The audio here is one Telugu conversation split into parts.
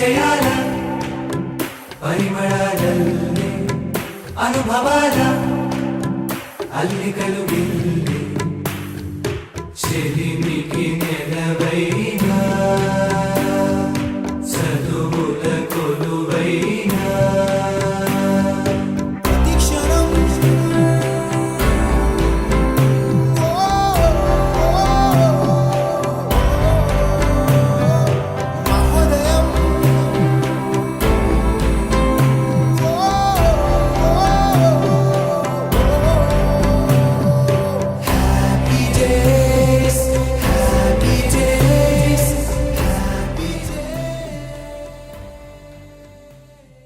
పరిచయాల పరిమళాలల్లే అనుభవాల అల్లికలు గిల్లి చెలిమికి నెలవైనా చదువుల కొలువైనా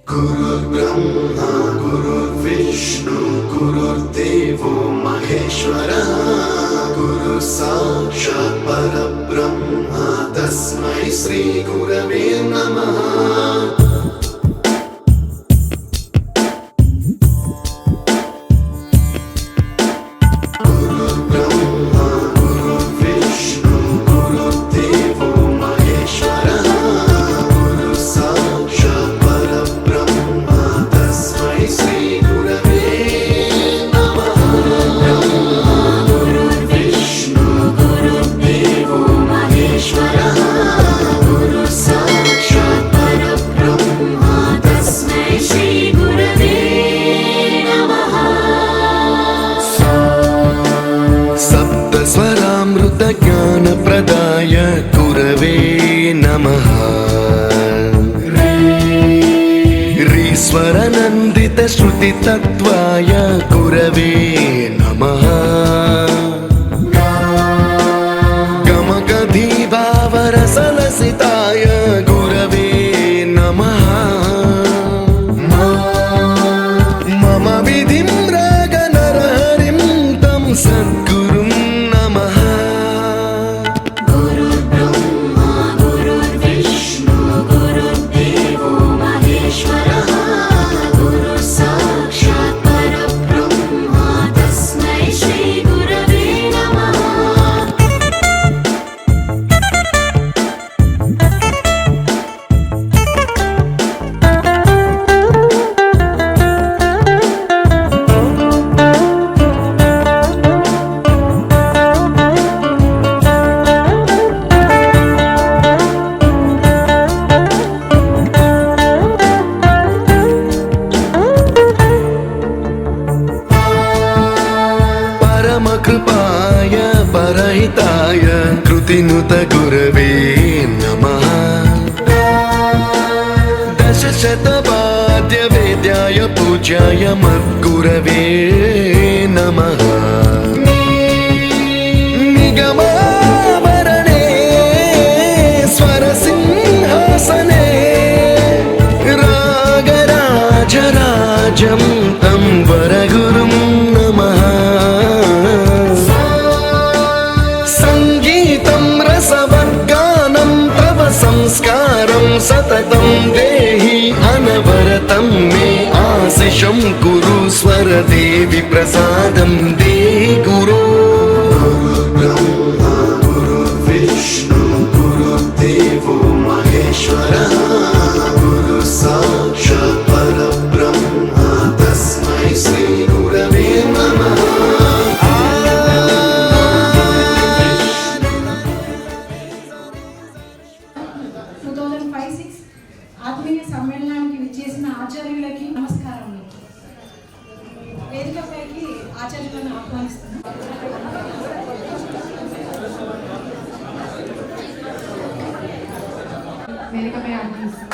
गुरुर्ब्रह्मा गुरुर्विष्णु गुरुर्देवो महेश्वरः गुरु साक्षात् परब्रह्म तस्मै श्री गुरवे नमः। ज्ञान प्रदाय गुरवे नमः। रीश्वर नंदित श्रुति तत्वाय गुरवे नमः। गमगधी भावरसलसिताय गुरवे नमः। मम विधिं रागनरहरिं तं सद्गुरुं नमः। कृपाय परहिताय कृतिनुत गुरवे नमः। दशशतवाद्य वेद्याय पूज्याय मद्गुरवे नमः। निगमावरणे स्वरसिंहासने रागराजराजं तं वरगुरुं नमः। संस्कारं सततं देहि अनवरतं मे आशिषं कुरु स्वरदेवि प्रसादं देहि गुरो। गुरुर्ब्रह्मा गुरुर्विष्णु गुरुर्देवो महेश्वरः गुरु साक्षात् परब्रह्म तस्मै श्री गुरवे नमः। ఆత్మీయ సమ్మేళనానికి విచ్చేసిన ఆచార్యులకి నమస్కారములు. వేదికపైకి ఆచార్యులను ఆహ్వానిస్తున్నాను. వేదికపై ఆహ్వానిస్తున్నాను.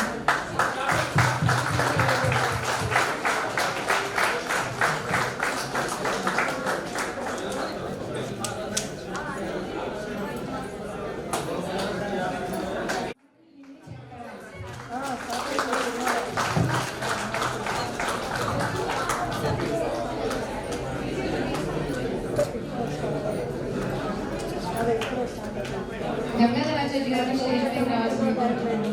గంగాధరాచార్య గారు స్టేజ్ పైకి రావాల్సింది కోరుతున్నాను.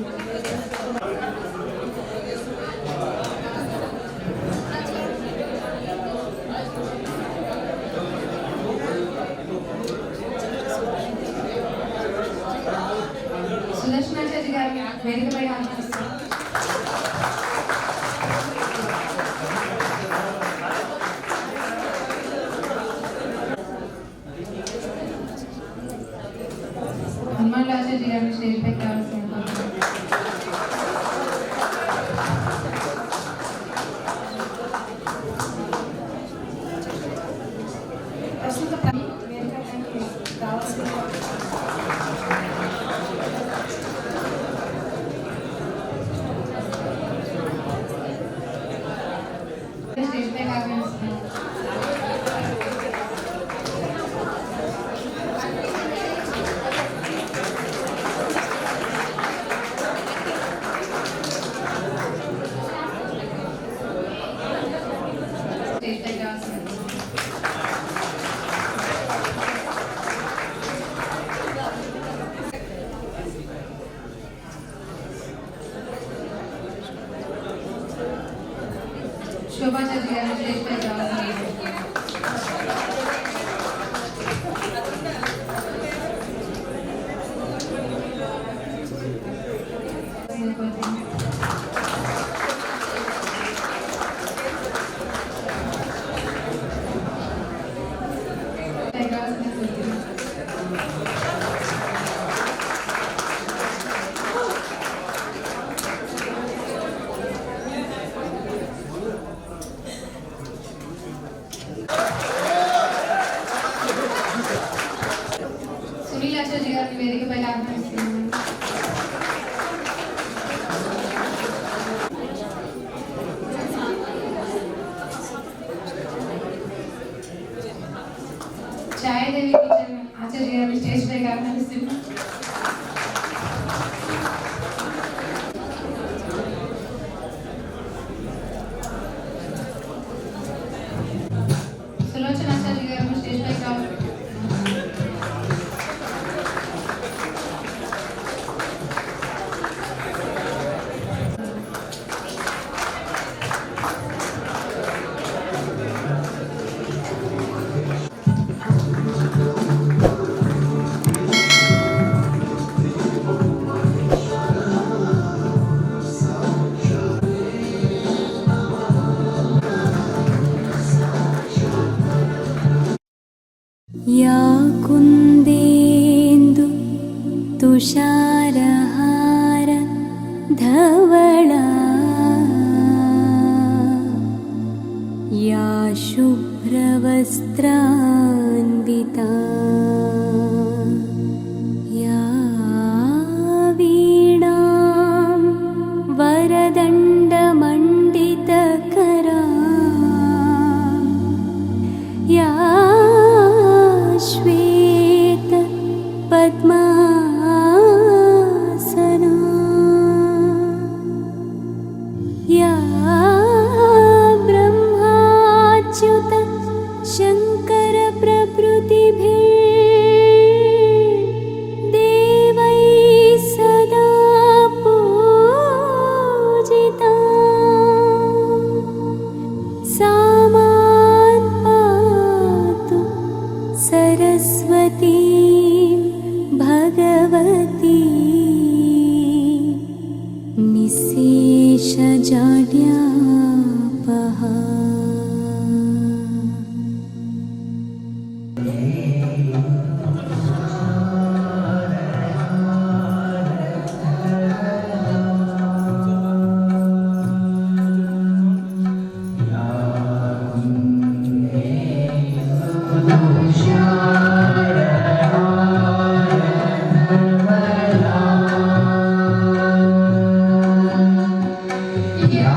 సుదర్శనాచార్య గారు వేదికపై ఆహ్వానిస్తారు. హనుమాన్ రాజాజీ గారిని స్టేజ్ పైకి రావాల్సింది. ప్రస్తుత వేదికకి రావాల్సింది. స్టేజ్ పైకి ఆహ్వానిస్తున్నాను. స్టేజ్ పైకి రావాల్సింది. శోభాచార్య గారు స్టేజ్ పైకి రావాల్సింది. సునీల్ ఆచార్య గారిని వేదికపై ఆహ్వానిస్తున్నాను. ఛాయాదేవి టీచర్ ఆచార్య గారిని స్టేజ్ పైకి ఆహ్వానిస్తున్నాను. సులోచన ఆచార్య గారిని స్టేజ్ పైకి రావాలి. या कुन्देन्दु तुषारहार धवला या शुभ्रवस्त्रान्विता या वीणां वरदण्डमण्डितकरा या श्वेत पद्मासना या ब्रह्माच्युत शङ्कर प्रभृतिभिः देवैः सदा पूजिता सा मां पातु सरस्वती भगवती निःशेषजाड्यापहा या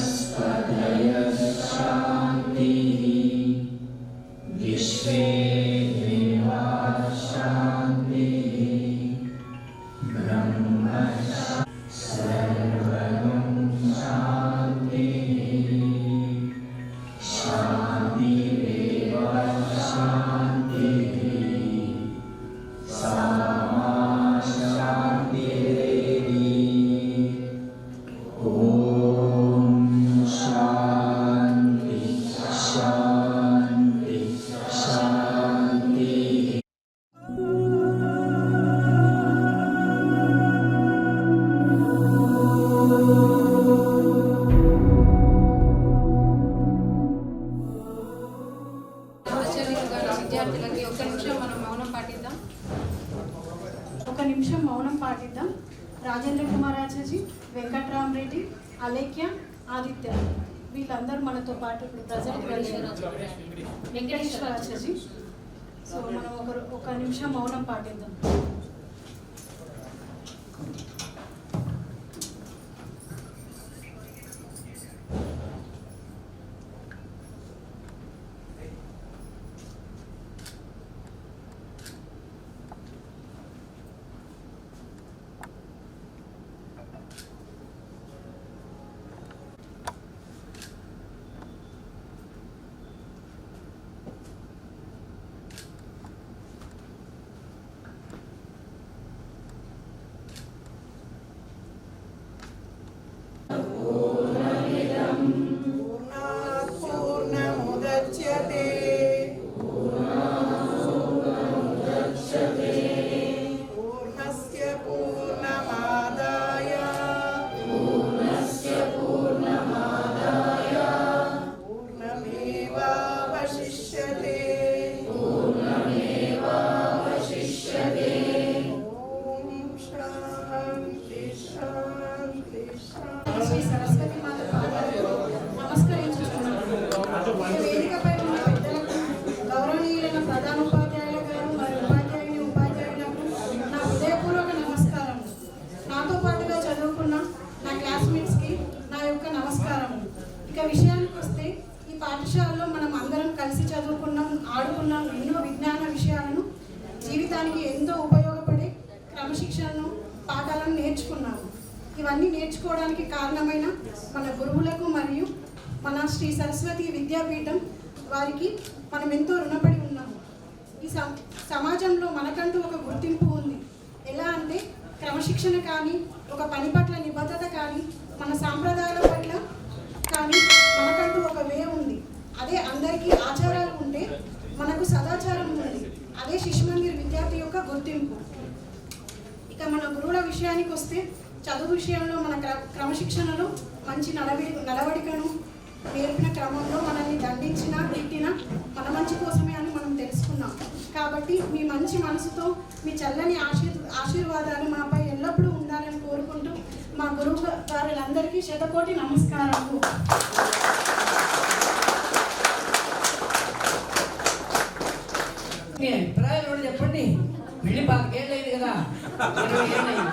वनस्पतयः शान्ति వర్గాల విద్యార్థులకి ఒక్క నిమిషం మనం మౌనం పాటిద్దాం. ఒక నిమిషం మౌనం పాటిద్దాం. రాజేంద్ర కుమార్ ఆచార్య, వెంకట్రామరెడ్డి, అలేఖ్య, ఆదిత్య వీళ్ళందరూ మనతో పాటు ఇప్పుడు ప్రజెంట్ వెంకటేశ్వర ఆచార్య. సో మనం ఒక నిమిషం మౌనం పాటిద్దాం. శ్రీ సరస్వతి మాత పాదాలకు నమస్కరించుచున్నాను. వేదికపై ఉన్న పెద్దలకు, గౌరవనీయులైన ప్రధానోపాధ్యాయుల గారు మరియు ఉపాధ్యాయులకు నా హృదయపూర్వక నమస్కారములు. నాతో పాటుగా చదువుకున్న నా క్లాస్మేట్స్కి నా యొక్క నమస్కారములు. ఇక విషయానికి వస్తే, ఈ పాఠశాలలో మనం అందరం కలిసి చదువుకున్నాం, ఆడుకున్నాం, ఎన్నో విజ్ఞాన విషయాలను, జీవితానికి ఎంతో ఉపయోగపడే క్రమశిక్షణను, పాఠాలను నేర్చుకున్నాము. ఇవన్నీ నేర్చుకోవడానికి కారణమైన మన గురువులకు మరియు మన శ్రీ సరస్వతి విద్యాపీఠం వారికి మనం ఎంతో రుణపడి ఉన్నాము. ఈ సమాజంలో మనకంటూ ఒక గుర్తింపు ఉంది. ఎలా అంటే క్రమశిక్షణ కానీ, ఒక పని పట్ల నిబద్ధత కానీ, మన సాంప్రదాయాల పట్ల కానీ మనకంటూ ఒక వే ఉంది. అదే అందరికీ ఆచారాలు ఉంటే మనకు సదాచారం ఉంది. అదే శిశు మందిర్ విద్యార్థి యొక్క గుర్తింపు. ఇక మన గురువుల విషయానికి వస్తే, చదువు విషయంలో మన క్రమశిక్షణలో మంచి నడవడికను నేర్పిన క్రమంలో మనల్ని దండించిన, తిట్టిన మన మంచి కోసమే అని మనం తెలుసుకున్నాం. కాబట్టి మీ మంచి మనసుతో, మీ చల్లని ఆశీర్వాదాలు మాపై ఎల్లప్పుడూ ఉండాలని కోరుకుంటూ మా గురువు గారులందరికీ శతకోటి నమస్కారాలు. మీ అభిప్రాయాలు కూడా చెప్పండి. పెళ్లి 4 ఏళ్ళు అయింది కదా, 20 ఏళ్ళు అయింది.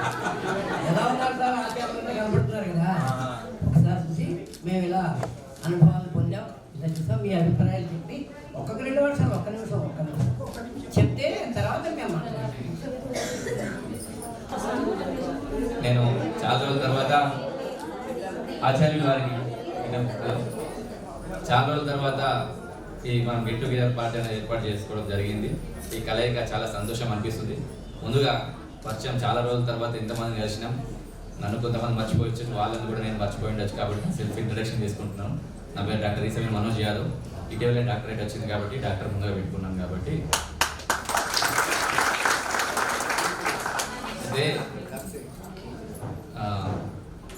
ఎలా ఉన్నారు సార్? ఆధ్యాత్మికంగా కనబడుతున్నారు కదా. ఒకసారి చూసి మేము ఇలా అనుభవాలు పొందాం, ఇలా చూసాం. మీ అభిప్రాయాలు చెప్పి ఒక్కొక్క 2 వర్షాలు, ఒక్క నిమిషం చెప్తే తర్వాత మేము నేను చాలా రోజుల తర్వాత ఆచార్యుల వారికి చాలా రోజుల తర్వాత ఈ మనం గెట్ టుగెదర్ పార్టీ అనేది ఏర్పాటు చేసుకోవడం జరిగింది. ఈ కలయిక చాలా సంతోషం అనిపిస్తుంది. ముందుగా పరిచయం చాలా రోజుల తర్వాత ఎంతమంది కలిసినాం. నన్ను కొంతమంది మర్చిపోవచ్చు, వాళ్ళని కూడా నేను మర్చిపోయి ఉండొచ్చు. కాబట్టి సెల్ఫ్ ఇంట్రడక్షన్ తీసుకుంటున్నాను. నా పేరు డాక్టర్ ఈసవి మనోజ్ యాదవ్. ఇటీవలే డాక్టరేట్ వచ్చింది కాబట్టి డాక్టర్ ముందుగా పెట్టుకున్నాను. కాబట్టి అదే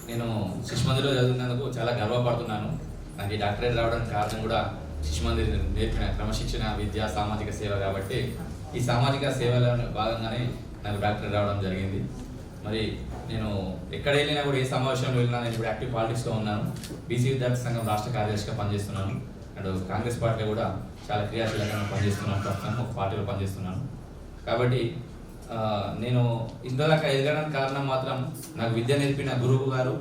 నేను శిశు మందిర్లో చదువుతున్నందుకు చాలా గర్వపడుతున్నాను. నాకు ఈ డాక్టరేట్ రావడానికి కారణం కూడా శిశు మందిర్ నేర్పిన క్రమశిక్షణ, విద్య, సామాజిక సేవ. కాబట్టి ఈ సామాజిక సేవలో భాగంగానే నాకు డాక్టరేట్ రావడం జరిగింది. మరి నేను ఎక్కడ వెళ్ళినా కూడా, ఏ సమావేశంలో వెళ్ళినా, నేను ఇప్పుడు యాక్టివ్ పాలిటిక్స్లో ఉన్నాను. బీసీ విద్యార్థి సంఘం రాష్ట్ర కార్యదర్శిగా పనిచేస్తున్నాను. అండ్ కాంగ్రెస్ పార్టీలో కూడా చాలా క్రియాశీలంగా పనిచేస్తున్నాను. ప్రస్తుతం ఒక పార్టీలో పనిచేస్తున్నాను. కాబట్టి నేను ఇంతదాకా ఎదగడానికి కారణం మాత్రం నాకు విద్య నేర్పిన గురువు గారు,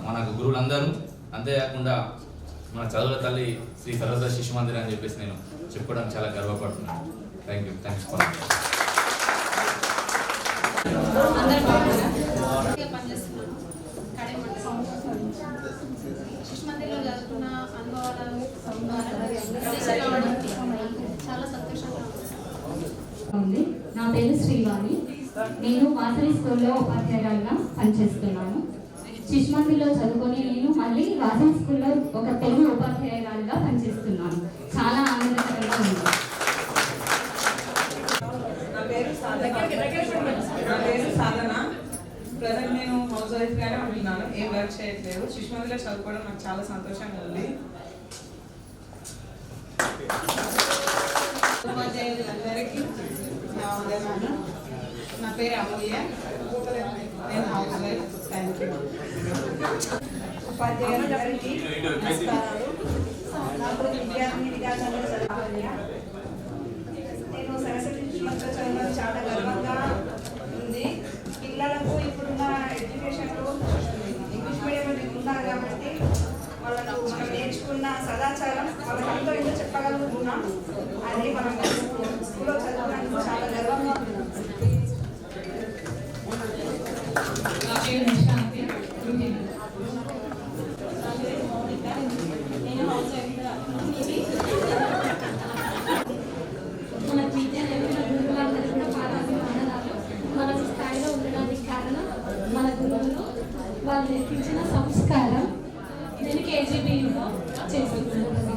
మన గురువులందరూ. అంతేకాకుండా మన చదువుల తల్లి శ్రీ సరస్వతి శిశు మందిర్ అని చెప్పేసి నేను చెప్పుకోవడం చాలా గర్వపడుతున్నాను. థ్యాంక్స్ ఫర్ పనిచేస్తున్నాను. శిశు మందిర్లో చదువుకున్న అనుభవాలు చాలా సంతోషంగా ఉంది. నా పేరు శ్రీవాణి. నేను వాసవి స్కూల్లో ఉపాధ్యాయురాలుగా పనిచేస్తున్నాను. శిశు మందిర్లో చదువుకొని నేను మళ్ళీ వాసవి స్కూల్లో ఒక తెలుగు ఉపాధ్యాయురాలుగా పనిచేస్తున్నాను. చాలా ఆనందకరంగా ఉంది. నా పేరు సాధన. ప్రజెంట్ నేను హౌస్ వైఫ్గానే ఉంటున్నాను, ఏం వర్క్ చేయట్లేదు. శిశు మందిర్లో చదువుకోవడం నాకు చాలా సంతోషంగా ఉంది. వందనాలు. నా పేరు అమూల్య, నేను హౌస్ వైఫ్. Thank you. ఉపాధ్యాయులందరికీ నమస్కారాలు. నాకు విద్యార్థినిగా చదవాలి. నేను సరస్వతి శిశుమందిరంలో చదవడం చాలా గర్వంగా ఉంది. పిల్లలకు ఇప్పుడున్న ఎడ్యుకేషన్లో ఇంగ్లీష్ మీడియం ఉన్నారు కాబట్టి వాళ్ళకు మనం నేర్చుకున్న సదాచారం వాళ్ళకి అంతా ఇంత చెప్పగలుగుతున్నాం. అది మనం స్కూల్లో చదవడానికి చాలా గర్వంగా ఉంది. నా పేరు నిశాంతి, గృహిణి. మన విద్య నేర్పిన గురువులందరికీ కూడా పాదాభివందనాలు. మన స్థాయిలో ఉండడానికి కారణం మన గురువులు, వాళ్ళు నేర్పించిన సంస్కారం. నేను కేజీబీలో చేస్తున్నాను.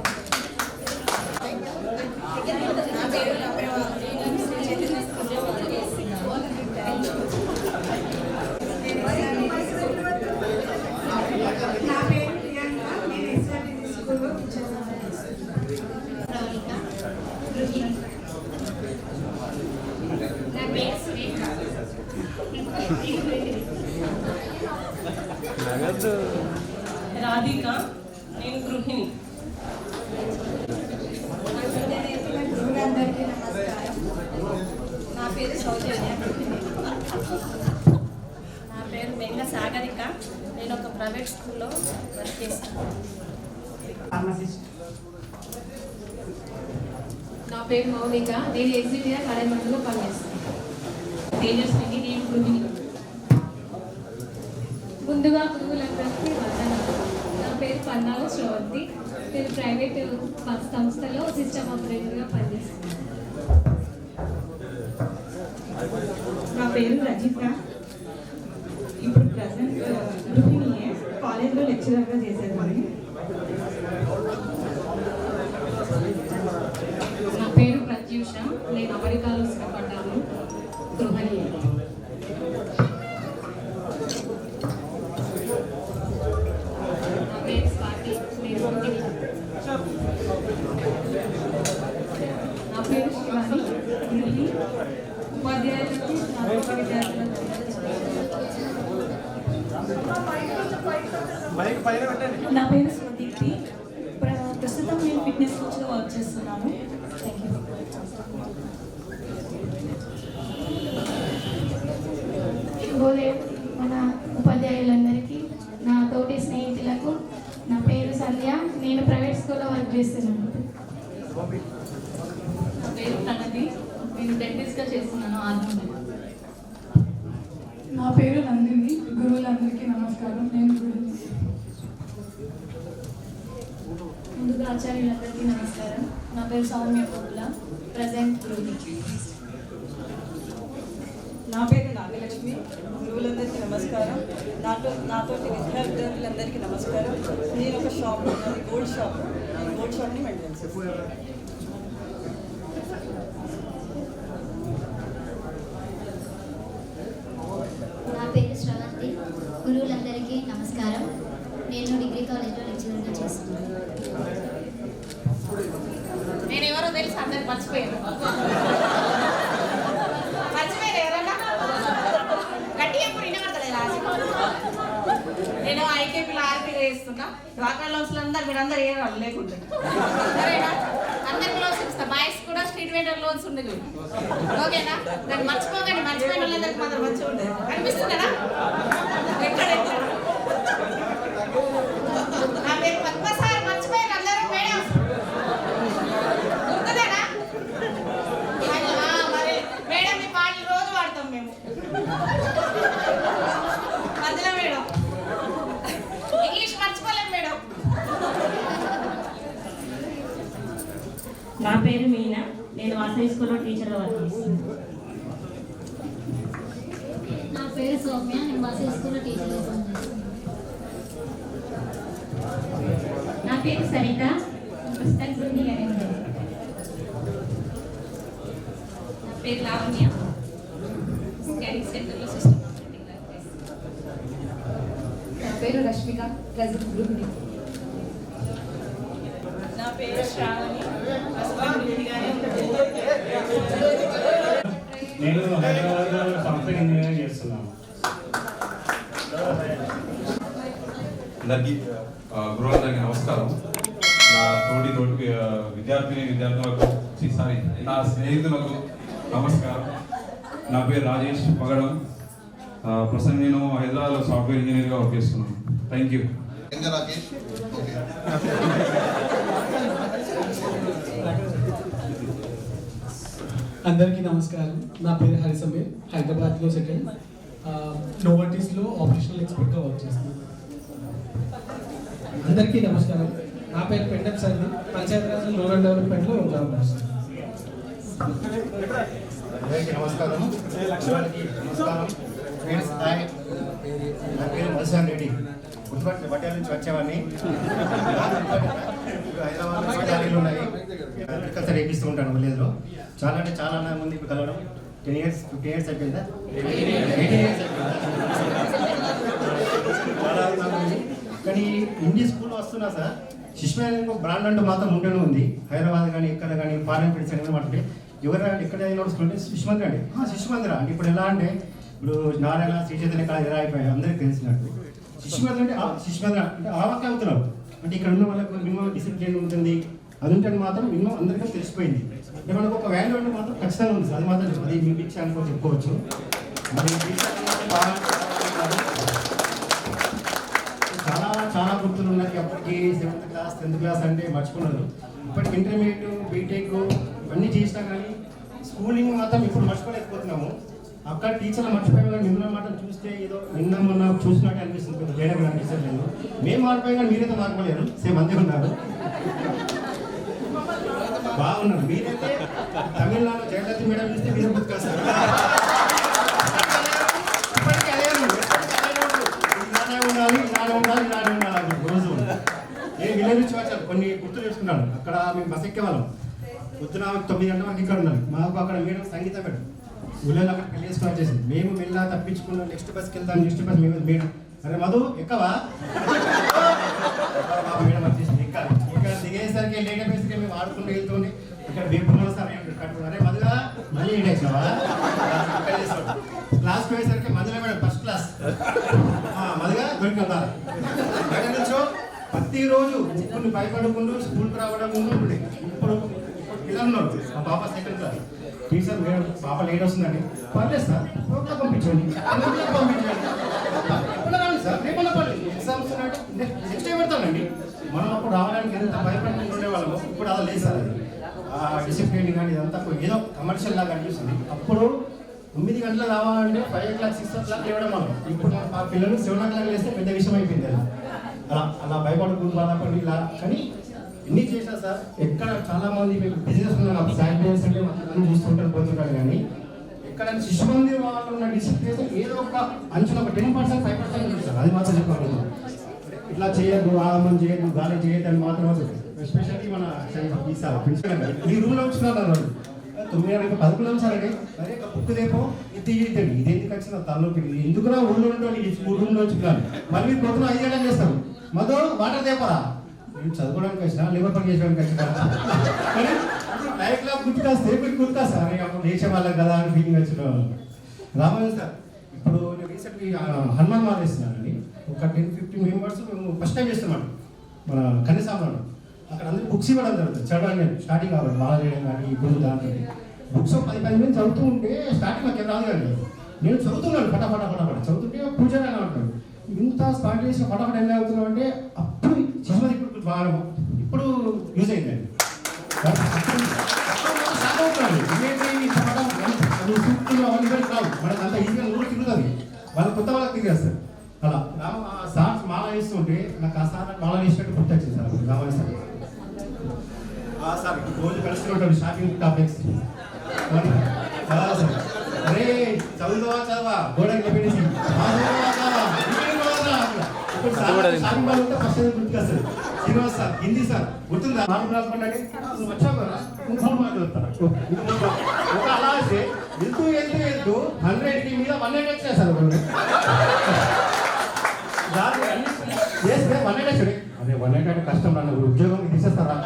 నా పేరు ప్రియాంక, నేను ఎస్ఆర్టీసీ స్కూల్లో టీచర్గా నా పేరు సురేఖ. రాధిక, నేను గృహిణి. గురువులందరికీ నమస్కారం. నా పేరు సౌజన్య. నా పేరు బెంగ సాగరిక, నేను ఒక ప్రైవేట్ స్కూల్లో వర్క్ చేస్తాను. నా పేరు మౌనిక, నేను ఎగ్జిట్గా కడమండలో పనిచేస్తాను. తేజస్విని, నేను గృహిణి. ముందుగా గురువులందరికీ వందనాలు. నా పేరు పన్నాల శ్రవంతి, నేను ప్రైవేట్ సంస్థలో సిస్టమ్ ఆపరేటర్గా పనిచేస్తున్నాను. నా పేరు రజిత, ఇప్పుడు ప్రజెంట్ గృహిణియే, కాలేజ్లో లెక్చరర్గా చేసేదాన్ని. నా పేరు ప్రత్యూష, నేను అమెరికాలో స్థిరపడ్డాను. గృహిణి. నా పేరు స్వాతి, నేను గృహిణి. నా పేరు శివాని, గృహిణి. ఉపాధ్యాయులకి స్నాతక విద్యార్థులకు నా పేరు స్వదీప్తి, ప్రస్తుతం నేను ఫిట్నెస్ కోచ్గా వర్క్ చేస్తున్నాను. Thank you. శుభోదయం మన ఉపాధ్యాయులందరికీ, నా తోటి స్నేహితులకు. నా పేరు సంధ్య, నేను ప్రైవేట్ స్కూల్లో వర్క్ చేస్తున్నాను. నా పేరు ప్రణతి, నేను డెంటిస్ట్గా చేస్తున్నాను. ఆర్మూర్. నా పేరు నందిని, గురువులందరికీ నమస్కారం. నేను గృహిణి. ముందుగా ఆచార్యులందరికీ నమస్కారం. నా పేరు సౌమ్య కోకుల, ప్రజెంట్ గృహిణి. నా పేరు నాగలక్ష్మి, గురువులందరికీ నమస్కారం. నాతోటి విద్యార్థులందరికీ నమస్కారం. నేను ఒక షాప్, గోల్డ్ షాప్ని మెయింటైన్ చేస్తాను. నా పేరు శ్రవంతి, గురువులందరికీ నమస్కారం. నేను డిగ్రీ కాలేజ్లో లెక్చరర్గా చేస్తున్నాను. నేను ఎవరో తెలుసు, అందరికి మర్చిపోయాను. మర్చిపోయారు ఎవరన్నా? గట్టిగా ఎప్పుడు వినబడతలేదు. నేను ఐకేపీలో ఆర్పీగా చేస్తున్నా. డ్వాక్రా లోన్స్లో మీరందరూ ఏ వాళ్ళు లేకుండా సరేనా? అందరికి లోన్స్ ఇస్తా. బాయ్స్ కూడా స్ట్రీట్ వెండర్ లోన్స్ ఉండేది. ఓకేనా? దాన్ని మర్చిపోకండి. మర్చిపోయిన వాళ్ళందరికీ మాత్రం మంచిగా ఉంటుంది. కనిపిస్తుందా? ఎక్కడ నా పేరు పద్మ సార్, మర్చిపోయారు అందరూ. మేడం గుర్తుదేనా? మరి మేడం మీ పాటలు రోజు వాడతాం మేము. మధ్యలో మేడం ఇంగ్లీష్ మర్చిపోలేం మేడం. నా పేరు మీనా, నేను వాసవి స్కూల్లో టీచర్గా వర్క్ చేస్తున్నాను. నా పేరు సౌమ్య, నేను వాసవి స్కూల్లో టీచర్గా పనిచేస్తున్నాను. నా పేరు సరిత, ప్రస్తుతం గృహిణిగానే ఉన్నాను. నా పేరు లావణ్య, స్కానింగ్ సెంటర్లో సిస్టమ్ ఆపరేటింగ్ వర్క్ చేస్తాను. నా పేరు రష్మిక, ప్రజెంట్ గృహిణి. నా పేరు శ్రావణి, ప్రస్తుతం గృహిణిగానే ఉన్నాను. నేను హైదరాబాద్లో సాఫ్ట్వేర్ ఇంజనీరింగ్ చేస్తున్నాను. అందరికీ గురువులందరికీ నమస్కారం. నా తోటి విద్యార్థులకు నా స్నేహితులకు నమస్కారం. నా పేరు రాజేష్ పగడం. ప్రస్తుతం నేను హైదరాబాద్లో సాఫ్ట్వేర్ ఇంజనీర్గా వర్క్ చేస్తున్నాను. Thank you. అందరికీ నమస్కారం. నా పేరు హరిసమీర్, హైదరాబాద్లో సెటిల్. నోవర్టీస్లో ఆపరేషనల్ ఎక్స్పర్ట్గా వర్క్ చేస్తున్నాను. అందరికీ నమస్కారం. నా పేరు పెండప్ సర్ది, పంచాయతీరాజ్ రూరల్ డెవలప్మెంట్లో జాబ్ చేస్తున్నాను. అందరికీ నమస్కారం. నా పేరు మధుసూదన్ రెడ్డి. పుట్టుపట్ల బట్టాల నుంచి వచ్చేవాడిని. హైదరాబాద్లో బట్టాలు ఉన్నాయి. అగ్రికల్చర్ వేపిస్తూ ఉంటాను విలేజ్లో. చాలా అంటే చాలా మంది ఇప్పుడు కలవడం 10 years 15 years అయిపోయిందా, 18 years అయిపోయిందా. కానీ ఇండియన్ స్కూల్లో వస్తున్నా సార్, శిష్యులు బ్రాండ్ అంటూ మాత్రం ఉంటూనే ఉంది. హైదరాబాద్ కానీ ఎక్కడ కానీ ఫారెన్ ఫిట్స్ అనేది మాట్లాడి ఎవరు అంటే ఎక్కడ నడుచుకుంటే శిశుమందిర అండి. శిశుమందిర అంటే ఇప్పుడు ఎలా అంటే ఇప్పుడు నారాయణ శ్రీచైతన్య కాలేజ్ ఎలా అయిపోయాయి అందరికీ తెలిసినట్టు. శిశుమందిర అంటే శిశుమందిర అంటే ఆవకే అవుతున్నారు. అంటే ఇక్కడ ఉన్న వాళ్ళకి మినిమం డిసిప్లిన్ ఉంటుంది, అది ఉంటే మాత్రం మినిమం అందరికీ తెలిసిపోయింది. అంటే మనకు ఒక వాల్యూ అంటే మాత్రం ఖచ్చితంగా ఉంది. అది మాత్రం అది మీ పిచ్చి అనుకో చెప్పుకోవచ్చు. చాలా చాలా గుర్తులు ఉన్నాయి. అప్పటికి 7th క్లాస్ 10th క్లాస్ అంటే మర్చిపోన్నారు. ఇప్పటికి ఇంటర్మీడియట్ బీటెక్ ఇవన్నీ చేసినా కానీ స్కూలింగ్ మాత్రం ఇప్పుడు మర్చిపోలేకపోతున్నాము. అక్కడ టీచర్లు మర్చిపోయాం కానీ మిమ్మల్ని మాత్రం చూస్తే ఏదో నిన్న మొన్న చూసినట్టు అనిపిస్తుంది. కొంచెం చేయడం అనిపిస్తుంది. నేను మేము మారిపోయాం కానీ మీరైతే మారిపోలేరు. సేమ్ అంతే ఉన్నారు, బాగున్నారు. మీరైతే తమిళనాడు జయలలిత మేడం చూస్తే మీరు గుర్తుకొస్తారు. ఇప్పటికీ అదే ఇలానే ఉండాలి, ఇలానే ఉండాలి, ఇలానే ఉండాలి. రోజు నేను విలేజ్ నుంచి వచ్చాను, కొన్ని గుర్తులు చేసుకున్నాను. అక్కడ మేము బస్ ఎక్కేవాళ్ళం. పొద్దున 9 గంటల వరకు ఇక్కడ ఉన్నాను. మాకు అక్కడ మేడం సంగీత మేడం ఊళ్ళో అక్కడ పెళ్లి చేసుకుని వచ్చేసి మేము వెళ్ళా తప్పించుకున్నాం. నెక్స్ట్ బస్కి వెళ్తాం, నెక్స్ట్ బస్ మేము మేడం అరే మధు ఎక్కవా మేడం వచ్చేసి ఎక్కాలి. ఇక్కడ దిగేసరికి లేట్ అయిపోయేసరికి మేము ఆడుకుంటూ వెళ్తుండే ఇక్కడ వేపుకున్న సార్ కట్టుకున్నాం. అరే మధుగా మళ్ళీ ఏంటి వచ్చినావా క్లాస్కి పోయేసరికి మధులో మేడం ఫస్ట్ క్లాస్ మధుగా దొరికినా బయట నుంచో ప్రతిరోజు ముక్కుని భయపడుకుంటూ స్కూల్కి రావడం ఉండే. ఇప్పుడు పిల్లలు ఉన్నారు. మా పాప 2nd క్లాస్. టీచర్ మేడం పాప లేట్ వస్తుందండి, పర్లేదు సార్ రోడ్లో పంపించండి, పంపించండి. ఎప్పుడు రావాలి సార్, రేపు పర్లేదు ఎగ్జామ్స్ నెక్స్ట్ టైం పెడతానండి. మనం అప్పుడు రావడానికి ఎంత భయపడుకుంటూ ఉండేవాళ్ళము. ఇప్పుడు అలా లేదు సార్. అది డిసిప్లిన్ కానీ ఇదంతా ఏదో కమర్షియల్ లాగా అనిపిస్తుంది. అప్పుడు 9 గంటలకు రావాలంటే 5 o'clock 6 o'clock లేవడం మనం. ఇప్పుడు ఆ పిల్లలు 7 o'clock వేస్తే పెద్ద విషయం అయిపోయింది. అలా భయపడుకుంటూ బాధపడి ఇలా. కానీ ఎన్ని చేసినా సార్ ఎక్కడ చాలా మంది బిజినెస్ ఉన్నాను శానిటైజర్స్ అంటే అన్ని చూస్తుంటారు పోతుంటారు. కానీ ఎక్కడ శిశుమందిర్ వాళ్ళు ఉన్న డిసిప్లిన్ ఏదో ఒక అంచున ఒక 10% 5% ఉంది సార్. అది మాత్రం చెప్పాలి. ఇట్లా చేయద్దు, ఆగమనం చేయద్దు, గాలి చేయద్దు అని మాత్రం అవుతుంది. ఎస్పెషల్లీ మన ప్రిన్సిపల్ ఈ రూమ్లో వచ్చినారు 9 11 సార్ అండి. అరే బుక్ దేపో ఇది ఇదండి, ఇది ఎందుకు వచ్చిన తలలోకి ఎందుకురా ఊళ్ళో ఉండాలి స్కూల్ రూమ్లో వచ్చి మళ్ళీ పొద్దున 5 గంటలకు చేస్తాం. మధు వాటర్ దేపరా నేను చదువుకోవడానికి వచ్చినా లేబర్ పని చేసుకోవడానికి వచ్చినా కానీ లైఫ్లో గుర్తుకాస్తే గుర్తుకా సార్ అప్పుడు లేచే వాళ్ళకి కదా అని ఫీలింగ్ వచ్చిన రామాయణ సార్. ఇప్పుడు నేను రీసెంట్లీ హనుమాన్ మాల వేస్తున్నానండి. ఒక 10-15 మెంబర్స్ మేము ఫస్ట్ టైం చేస్తున్నాం మన కన్యసాంలో. అక్కడ అందరూ బుక్స్ ఇవ్వడం జరుగుతుంది చదవడానికి. స్టార్టింగ్ కావాలి బాగా చేయడం కానీ ఇప్పుడు దాంట్లో బుక్స్ 10 మంది చదువుతూ ఉంటే స్టార్టింగ్ నాకు రాదు కానీ నేను చదువుతున్నాను ఫటాఫట చదువుతుంటే పూజ అని అంటాడు. ఇంత స్టార్ట్ చేసి ఫటాఫట ఎలా అవుతున్నావు అంటే అప్పుడు చిన్నది ఇప్పుడు బాగా ఇప్పుడు యూజ్ అయిందండి. మనకు అంత ఈజీగా ఊరు తిరుగుతుంది, వాళ్ళ కొత్త వాళ్ళకి తిరిగేస్తారు. అలా సార్స్ మాల వేస్తుంటే నాకు ఆ సార్ మాల వేసినట్టు గుర్తొచ్చింది సార్. రావాలి సార్ సార్ రోజు కలుసుకుంటాడు షాపింగ్ టాపిక్స్. అరే చదువా గోడకి పెట్టేసి ఇప్పుడు షాపింగ్ మాల్ ఉంటే ఫస్ట్ గుర్తుకొస్తుంది. శ్రీనివాస్ సార్ హిందీ సార్ గుర్తుందా మార్పు రాసుకోండి నువ్వు వచ్చావు కదా మాట్లాడతాను. ఒక అలా అయితే వెళ్తూ 100కి మీద 100 వచ్చినాయి సార్. దాన్ని చేస్తే 100 వచ్చాడు. అదే 100 అంటే కష్టం నన్ను ఉద్యోగం తీసేస్తారా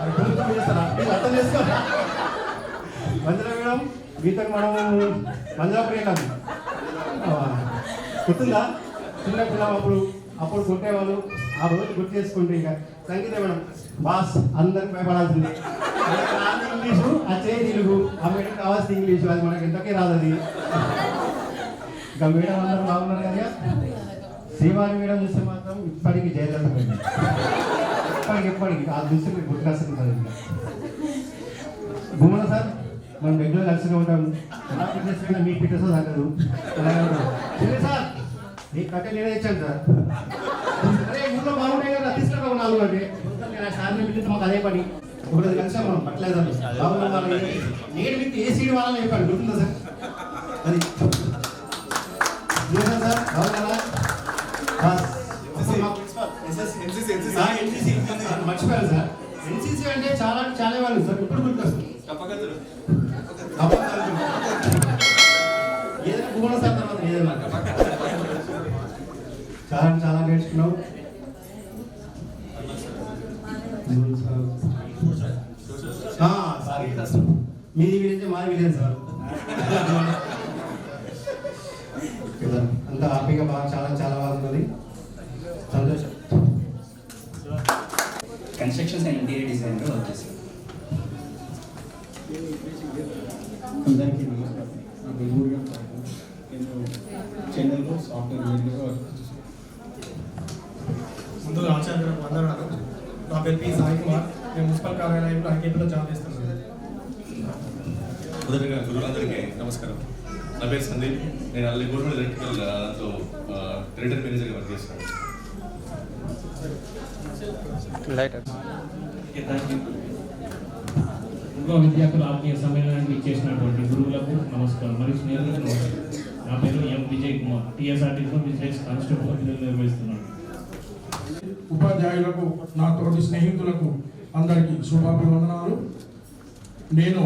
చేస్తారా మీరు అర్థం చేసుకోరా. మంజుల మేడం మీతో మనం మంజాపురం వెళ్ళాము గుర్తుందా? చిన్నపిల్ల అప్పుడు కొట్టేవాళ్ళు. ఆ రోజు గుర్తు చేసుకుంటే ఇక సంగీత మేడం బాస్ అందరికి భయపడాల్సింది. ఇంగ్లీషు ఆ చేయి తెలుగు, ఆ మేడం కావాల్సిన ఇంగ్లీషు, అది మనకి ఎంతకే రాదు అది. ఇంకా మేడం అందరూ బాగున్నారు కదా. శ్రీవారి మేడం చూస్తే మాత్రం ఇప్పటికీ జయలలిత మేడం, ఎప్పటికి ఆ చూస్తే మీకు గుర్తుకొస్తుంది. భూమన సార్ మనం రెగ్యులర్ కలిసిగా ఉంటాము. ఎలా ఫిట్నెస్ అయినా మీ ఫిట్నెస్ తగ్గదు. సార్ మీ కట్టే నేనే ఇచ్చాను సార్. అరే ఊళ్ళో బాగుంటాయి కదా, తీసుకురా 4 అంటే నేను సార్ పిలిచి మాకు అదే పని. ఒకటి కలిసాం మనం పట్టలేదు. నేను మీకు ఏ సీడ్ వాళ్ళని చెప్పాను, గుర్తుందా సార్? అది సార్ బాగున్నారా? మర్చిపోయాను సార్. ఎన్సీసీ అంటే చాలా వాళ్ళు సార్, ఇప్పుడు గుర్తొస్తుంది. ఏదైనా భూమన సార్ తర్వాత ఏదైనా చాలా నేర్చుకున్నాం. మీది విలేజ్ మాది విలేజ్ సార్. అంతా హ్యాపీగా బాగా చాలా బాగుంటుంది. సంతోషం. కన్స్ట్రక్షన్స్ అండ్ ఇంటీరియర్ డిజైన్లో వర్క్ చేస్తాను. అందరికీ నమస్కారం. నా బెంగళూరుగా నేను చెన్నైలో సాఫ్ట్వేర్ ఇంజనీర్గా వర్క్ చేస్తాను. ముందుగా ఆచార్య వందనాలు. నా పేరు పి సాయి కుమార్. నేను మున్సిపల్ కార్యాలయంలో ఐకేపీలో జాబ్ చేస్తున్నాను. మొదటగా గురువులందరికీ నమస్కారం. నా పేరు సందీప్. నేను అల్లిగూడెం ఎలక్ట్రికల్ దాంట్లో టెరిటరీ మేనేజర్గా వర్క్ చేస్తాను. విద్యార్థుల ఆత్మీయ సమ్మేళనానికి ఇచ్చేసినటువంటి గురువులకు నమస్కారం మరియు స్నేహితులకు. నా పేరు ఎం విజయ్ కుమార్. టీఎస్ఆర్టీసీలో బిజినెస్ కానిస్టేబుల్ నిర్వహిస్తున్నాను. ఉపాధ్యాయులకు, నా తోటి స్నేహితులకు అందరికీ శుభాభివందనాలు. నేను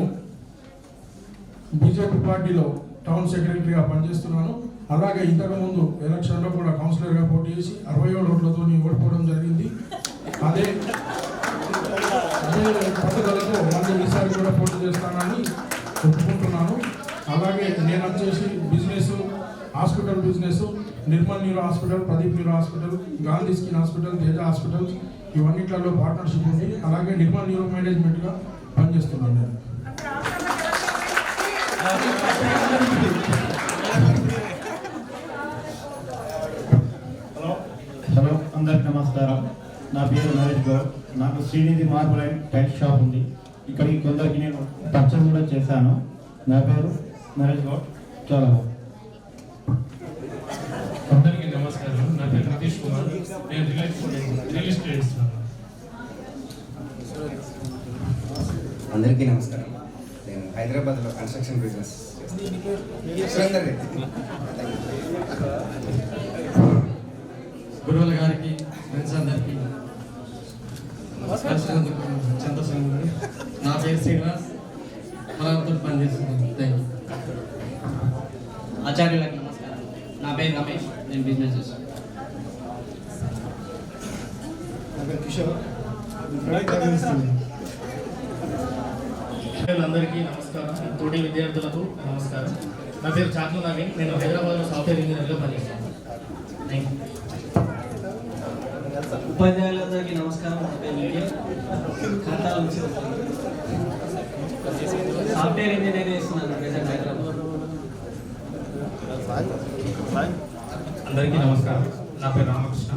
బీజేపీ పార్టీలో టౌన్ సెక్రటరీగా పనిచేస్తున్నాను. అలాగే ఇంతకుముందు ఎలక్షన్లో కూడా కౌన్సిలర్గా పోటీ చేసి 67 ఓట్లతో ఓడిపోవడం జరిగింది. అదే పట్టుదలతో మళ్ళీ ఈసారి కూడా పోటీ చేస్తానని ఒప్పుకుంటున్నాను. అలాగే నేను వచ్చేసి business, hospital business, Nirmal neuro hospital, Pradeep neuro hospital, Gandhi skin hospital, Teja hospital ఇవన్నిట్లలో పార్ట్నర్షిప్ ఉంది. అలాగే నిర్మల్ న్యూరో మేనేజ్మెంట్గా పనిచేస్తున్నాను నేను. హలో అందరికి నమస్కారం. నా పేరు నరేష్ గౌడ్. నాకు Srinidhi marble and tile shop ఉంది. ఇక్కడికి కొందరికి నేను పరిచయం కూడా చేశాను. నా పేరు నరేష్ గౌడ్. చాలా అందరికీ నమస్కారం. నా పేరు రతీష్ కుమార్. నేను రియల్ ఎస్టేట్ ఇస్తున్నాను. అందరికీ నమస్కారం. నేను హైదరాబాద్లో కన్స్ట్రక్షన్ బిజినెస్ చేస్తాను. గురువుల గారికి, ఫ్రెండ్స్ అందరికీ సంతోషం. నా పేరు శ్రీనివాస్. మనతో పనిచేస్తున్నాను. Thank you. ఆచార్యులకి నమస్కారం. నా పేరు రమేష్. నేను బిజినెస్ చేస్తాను. నా పేరు కిషోర్. అందరికీ నమస్కారం. తోటి విద్యార్థులకు నమస్కారం. నా పేరు చాట్లు నవీన్. నేను హైదరాబాద్లో సాఫ్ట్వేర్ ఇంజనీర్గా పనిచేస్తాను. Thank you. ఉపాధ్యాయులందరికీ నమస్కారం. నా పేరు మీడియా ఖాతాల నుంచి సాఫ్ట్వేర్ ఇంజనీర్ చేస్తున్నాను ప్రెజెంట్ హైదరాబాద్. అందరికీ నమస్కారం. నా పేరు రామకృష్ణ.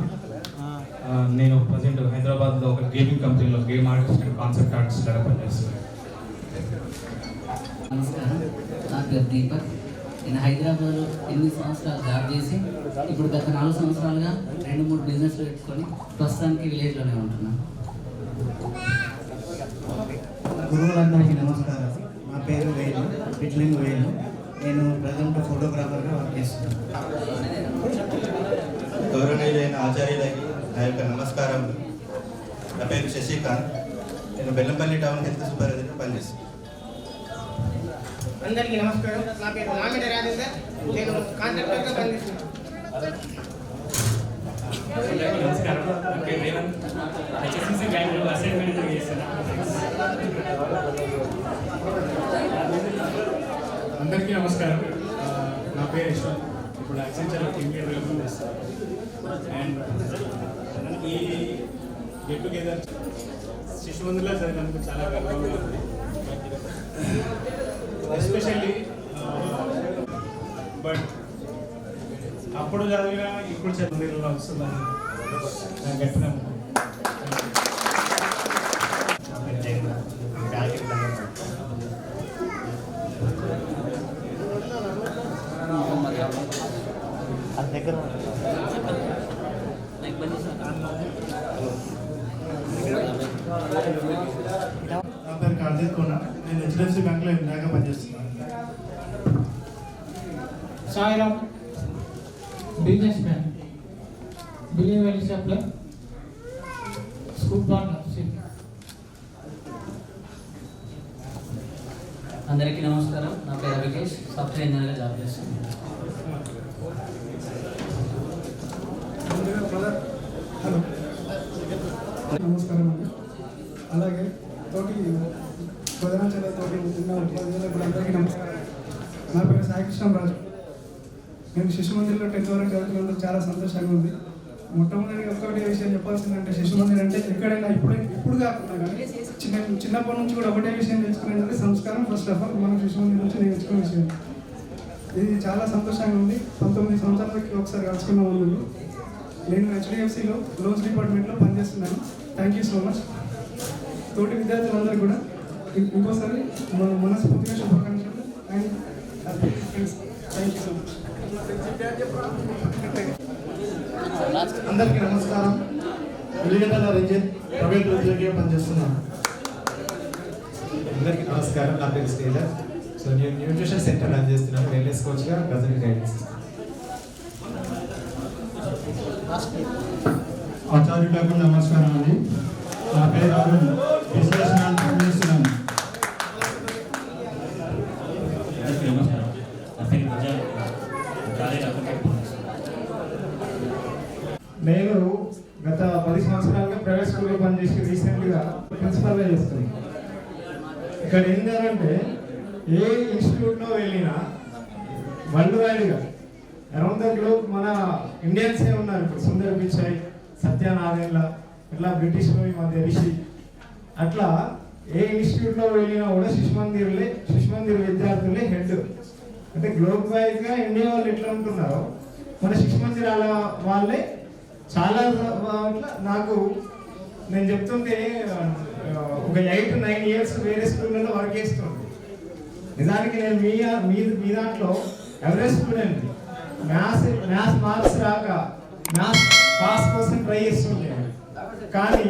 నేను ప్రజెంట్ హైదరాబాద్లో ఒక గేమింగ్ కంపెనీలో గేమ్ ఆర్టిస్ట్ అండ్ కాన్సెప్ట్ ఆర్టిస్ట్గా పనిచేస్తున్నాను. నమస్కారం. నా పేరు దీపక్. నేను హైదరాబాద్లో 8 సంవత్సరాలు జాబ్ చేసి ఇప్పుడు గత 4 సంవత్సరాలుగా 2-3 బిజినెస్లు పెట్టుకొని ప్రస్తుతానికి విలేజ్లోనే ఉంటున్నాను. గురువులందరికీ నమస్కారం. నా పేరు వేలు, పిట్లింగ్ వేలు. నేను ప్రజెంట్ ఫోటోగ్రాఫర్గా వర్క్ చేస్తున్నాను. గౌరవనీయులైన ఆచార్యులకి నా యొక్క నమస్కారం. నా పేరు శశికాంత్. నేను బెల్లంపల్లి టౌన్ హెల్త్ సూపర్వైజర్గా పనిచేస్తాను. అందరికీ నమస్కారం. నా పేరు నామిడ రాజేందర్. నేను కాంట్రాక్టర్గా పనిచేస్తున్నాను. నమస్కారం. నా పేరు రేవంత్. హెచ్ఎస్సిసి బ్యాంకులో అసైన్మెంట్ చేస్తున్నాను. అందరికీ నమస్కారం. నా పేరు యశ్వంత్. ఇప్పుడు యాక్సెంచర్లో టీమ్ లీడర్గా పనిచేస్తాను. అండ్ ఈ గెట్ టుగెదర్ శిశుమందిర్లో చదివినందుకు చాలా గర్వంగా ఉంది. ఎస్పెషల్లీ బట్ అప్పుడు చదివిన ఇప్పుడు చదివిలో వస్తుందని నాకు గట్టిన దగ్గర నా పేరు కార్తీక్ కోన. నేను హెచ్డిఎఫ్సి బ్యాంక్లో ఎంప్లాయ్గా పనిచేస్తున్నాను. Sairam, business man, delivery supply, school partnership. అందరికీ నమస్కారం. నా పేరు అభికేష్, సాఫ్ట్వేర్ ఇంజనీర్గా జాబ్ చేస్తున్నాను. నమస్కారం అండి. అలాగే తోటి ప్రధానాచార్య తోటి ఉన్న ఉపాధ్యాయులకు అందరికీ నమస్కారం. నా పేరు సాయికృష్ణరాజు. నేను శిశుమందిర్లో 10th వరకు చదువుతున్నందుకు చాలా సంతోషంగా ఉంది. మొట్టమొదటి ఒక్కటి విషయం చెప్పాల్సిందంటే శిశుమందిర్ అంటే ఎక్కడైనా ఇప్పుడు కాకుండా కానీ చిన్నప్పటి నుంచి కూడా ఒకటే విషయం నేర్చుకునేది సంస్కారం. ఫస్ట్ ఆఫ్ ఆల్ మనం శిశుమందిర్ నుంచి నేర్చుకునే విషయం ఇది చాలా సంతోషంగా ఉంది. 19 సంవత్సరాలకి ఒకసారి కలుసుకున్న వాళ్ళు. నేను హెచ్డిఎఫ్సిలో లోన్స్ డిపార్ట్మెంట్లో పనిచేస్తున్నాను. Thank you so much. తోటి విద్యార్థులందరూ కూడా ఇంకోసారి మనస్ఫూర్తిగా శుభాకాంక్షలు and thank you so much. అందరికీ నమస్కారం. ఉల్లిగడ్డల రంజిత్, ప్రైవేట్ ఉద్యోగిగా పనిచేస్తున్నాను. అందరికీ నమస్కారం. నా పేరు శ్రీధర్. సో నేను న్యూట్రిషన్ సెంటర్ రన్ చేస్తున్నాను. వెల్నెస్ కోచ్గా ప్రజెంట్ గైడెన్స్. ఆచార్యులకు నమస్కారం అండి. నా పేరు అరుణ్, విశ్లేషణ పనిచేస్తున్నాను. నమస్కారం. నా పేరు ప్రజా కాలేజ్ అడ్వకేట్. నేను గత 10 సంవత్సరాలుగా ప్రైవేట్ స్కూల్లో పనిచేసి రీసెంట్గా ప్రిన్సిపల్గా చేస్తున్నాను. ఇక్కడ ఏంటంటే ఏ ఇన్స్టిట్యూట్లో వెళ్ళినా వరల్డ్ వైడ్గా అరౌండ్ ద గ్లోబ్ మన ఇండియన్సే ఉన్నారు. ఇప్పుడు సుందర్ పిచాయ్, సత్యనారాయణ, ఇట్లా బ్రిటిష్లో ఈ మధ్య రిషి, అట్లా ఏ ఇన్స్టిట్యూట్లో వెళ్ళినా కూడా శిశుమందిర్ విద్యార్థులే హెడ్. అంటే గ్లోబ్ వైజ్గా ఇండియా వాళ్ళు ఎట్లా ఉంటున్నారో మన శిశుమందిర్ అలా వాళ్ళే చాలా. నాకు నేను చెప్తుంటే ఒక 8-9 ఇయర్స్ వేరే స్కూళ్ళలో వర్క్ చేస్తుంది. నిజానికి నేను మీ దాంట్లో ఎవరెస్ట్ స్టూడెంట్. మ్యాథ్స్ మార్క్స్ రాక మ్యాథ్స్ పాస్ కోసం ట్రై చేస్తుండే. కానీ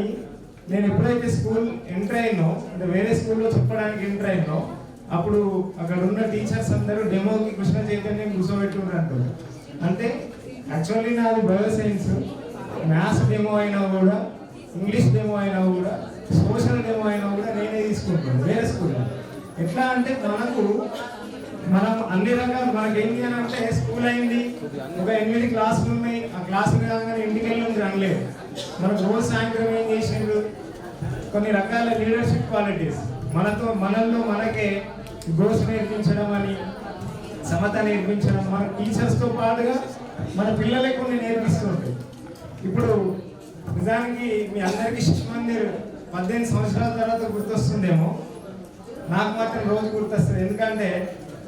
నేను ఎప్పుడైతే స్కూల్ ఎంటర్ అయినో, అంటే వేరే స్కూల్లో చెప్పడానికి ఎంటర్ అయినో, అప్పుడు అక్కడ ఉన్న టీచర్స్ అందరూ డెమోకి కృష్ణ చైతన్యం కూర్చోబెట్టుకుంటారు. అంటే యాక్చువల్లీ నాది బయో సైన్స్. మ్యాథ్స్ డెమో అయినా కూడా, ఇంగ్లీష్ డెమో అయినా కూడా, సోషల్ డెమో అయినా కూడా నేనే తీసుకుంటాను వేరే స్కూల్లో. ఎట్లా అంటే మనం అన్ని రకాలు మనకేంటి అని అంటే స్కూల్ అయింది, ఒక 8 క్లాసులు ఉన్నాయి, ఆ క్లాసులు కాగానే ఇంటికి వెళ్ళి అనలేదు. మనకు రోజు సాయంత్రం ఏం చేసిండ్రు, కొన్ని రకాల లీడర్షిప్ క్వాలిటీస్ మనల్లో మనకే గ్రోత్ నేర్పించడం అని, సమత నేర్పించడం, మన టీచర్స్తో పాటుగా మన పిల్లలే కొన్ని నేర్పిస్తుంటాయి. ఇప్పుడు నిజానికి మీ అందరికీ శిశుమందిర్ 18 సంవత్సరాల తర్వాత గుర్తొస్తుందేమో, నాకు మాత్రం రోజు గుర్తొస్తుంది. ఎందుకంటే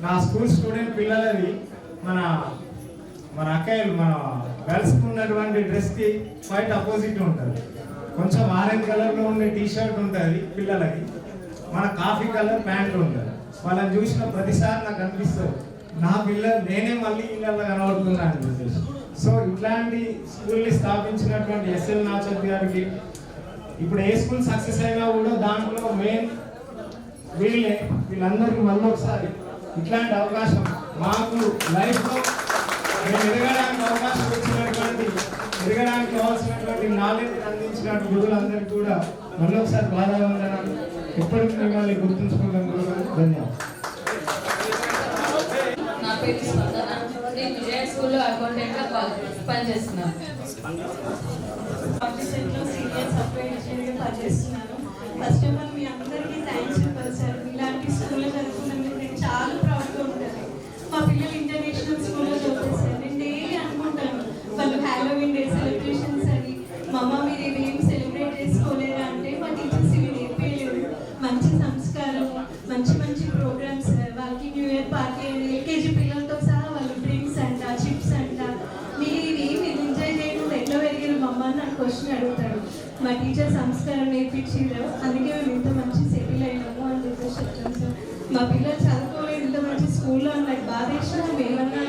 నా స్కూల్ స్టూడెంట్ పిల్లలది మన అక్కయ్యలు, మన గర్ల్స్కి ఉన్నటువంటి డ్రెస్కి క్వైట్ అపోజిట్ ఉంటుంది. కొంచెం ఆరెంజ్ కలర్లో ఉండే టీషర్ట్ ఉంటుంది పిల్లలకి, మన కాఫీ కలర్ ప్యాంట్ ఉంటుంది. వాళ్ళని చూసిన ప్రతిసారి నాకు అనిపిస్తుంది నా పిల్లలు నేనే మళ్ళీ ఇళ్ళల్లో కనబడుతున్నా అని చెప్పేసి. సో ఇట్లాంటి స్కూల్ని స్థాపించినటువంటి ఎస్ఎల్ నాచర్ గారికి, ఇప్పుడు ఏ స్కూల్ సక్సెస్ అయినా కూడా దాంట్లో మెయిన్ వీళ్ళందరికీ మళ్ళీ ఒకసారి ఇట్లాంటి అవకాశం మాకు లైఫ్లో మేము ఎదగడానికి అవకాశం ఇచ్చినటువంటి, ఎదగడానికి కావాల్సినటువంటి నాలెడ్జ్ అందించినటువంటి గురువులందరికీ కూడా మళ్ళీ ఒకసారి బాధావందనాలు. ఎప్పటికీ మిమ్మల్ని గుర్తుంచుకుంటాం గురువు. ధన్యవాదాలు. నా పేరు స్పందన. నేను విజయ స్కూల్లో అకౌంటెంట్గా పనిచేస్తున్నాను. ఆఫీసర్లో సీనియర్ సాఫ్ట్వేర్ ఇంజనీర్గా పనిచేస్తున్నాను. ఫస్ట్ ఆఫ్ ఆల్ మీ అందరికీ థ్యాంక్స్ చెప్పాలి సార్. ఇలాంటి స్కూల్లో చదువుకున్నందుకు నేను చాలా ప్రౌడ్గా ఉంటాను. పార్క్ చేయండి. ఎల్కేజీ పిల్లలతో సహా వాళ్ళు డ్రింక్స్ అంట, చిప్స్ అంట, మీరు ఎంజాయ్ చేయకుండా ఎట్లా పెరిగారు మమ్మ అని నాకు క్వశ్చన్ అడుగుతాడు. మా టీచర్ సంస్కారం నేర్పించారు, అందుకే మేము ఇంత మంచి సెటిల్ అయినాము అని చెప్పేసి చెప్తాను సార్. మా పిల్లలు చదువుకోలేదు ఇంత మంచి స్కూల్లో అని నాకు బాధ వేసినా మేమన్నా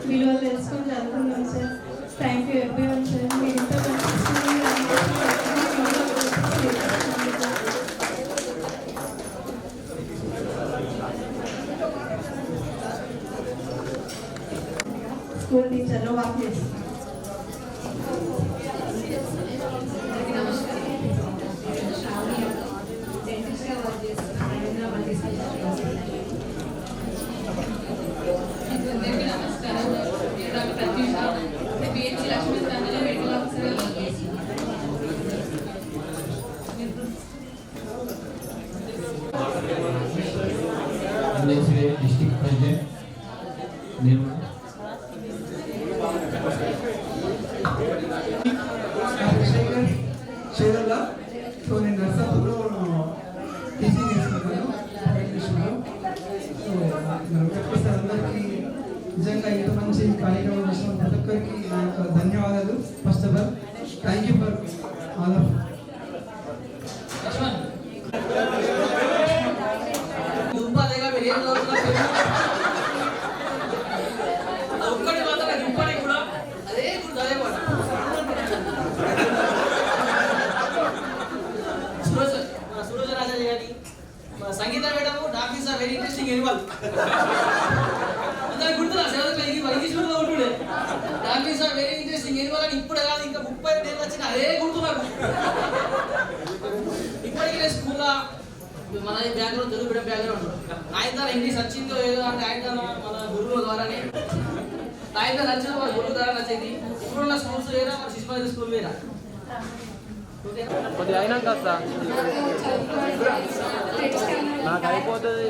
విలువలు తెలుసుకొని చదువుకున్నాం sir. Thank you everyone sir. మీరు ఇంత మంచి స్కూల్ టీచర్లో వర్క్ చేస్తున్నాను. District president Nirmal. చేరల్లా. సో నేను నర్సాపూర్లో టీచింగ్ చేస్తున్నాను ఇంగ్లీష్లో. సో మరి అందరికీ నిజంగా ఇంత మంచి కార్యక్రమం చేసిన ప్రతి ఒక్కరికి నా యొక్క ధన్యవాదాలు. First of all thank you for all of. ఒక్కటి మాత్రం ఇప్పటికి కూడా అదే గుర్తు, అదే మాట. సురోజ రాజా గారి Sangeetha madam doctors are very interesting animal. అందరికి గుర్తున్నా ఇంగ్లీష్ లో ఉంటుండే doctors are very interesting animal అని. ఇప్పుడు కాదు, ఇంకా 30 ఏళ్ళు వచ్చిన అదే గుర్తున్నారు. ఇప్పటికీ నేను స్కూల్లో మన బ్యాక్గ్రౌండ్ తెలుగు బిడ్డ బ్యాక్గ్రౌండ్ ఆయన ద్వారా ఇంగ్లీష్ వచ్చిందో ఏదో అంటే ఆయన మన గురువుల ద్వారానే ఆయన ద్వారా నచ్చింది, మన గురువు ద్వారా నచ్చింది. ఇప్పుడున్న స్కూల్స్ వేరా, మన శిశుమందిర్ స్కూల్ వేరా. కొద్దిగా అయినాక వస్తా, నాకు అయిపోతుంది.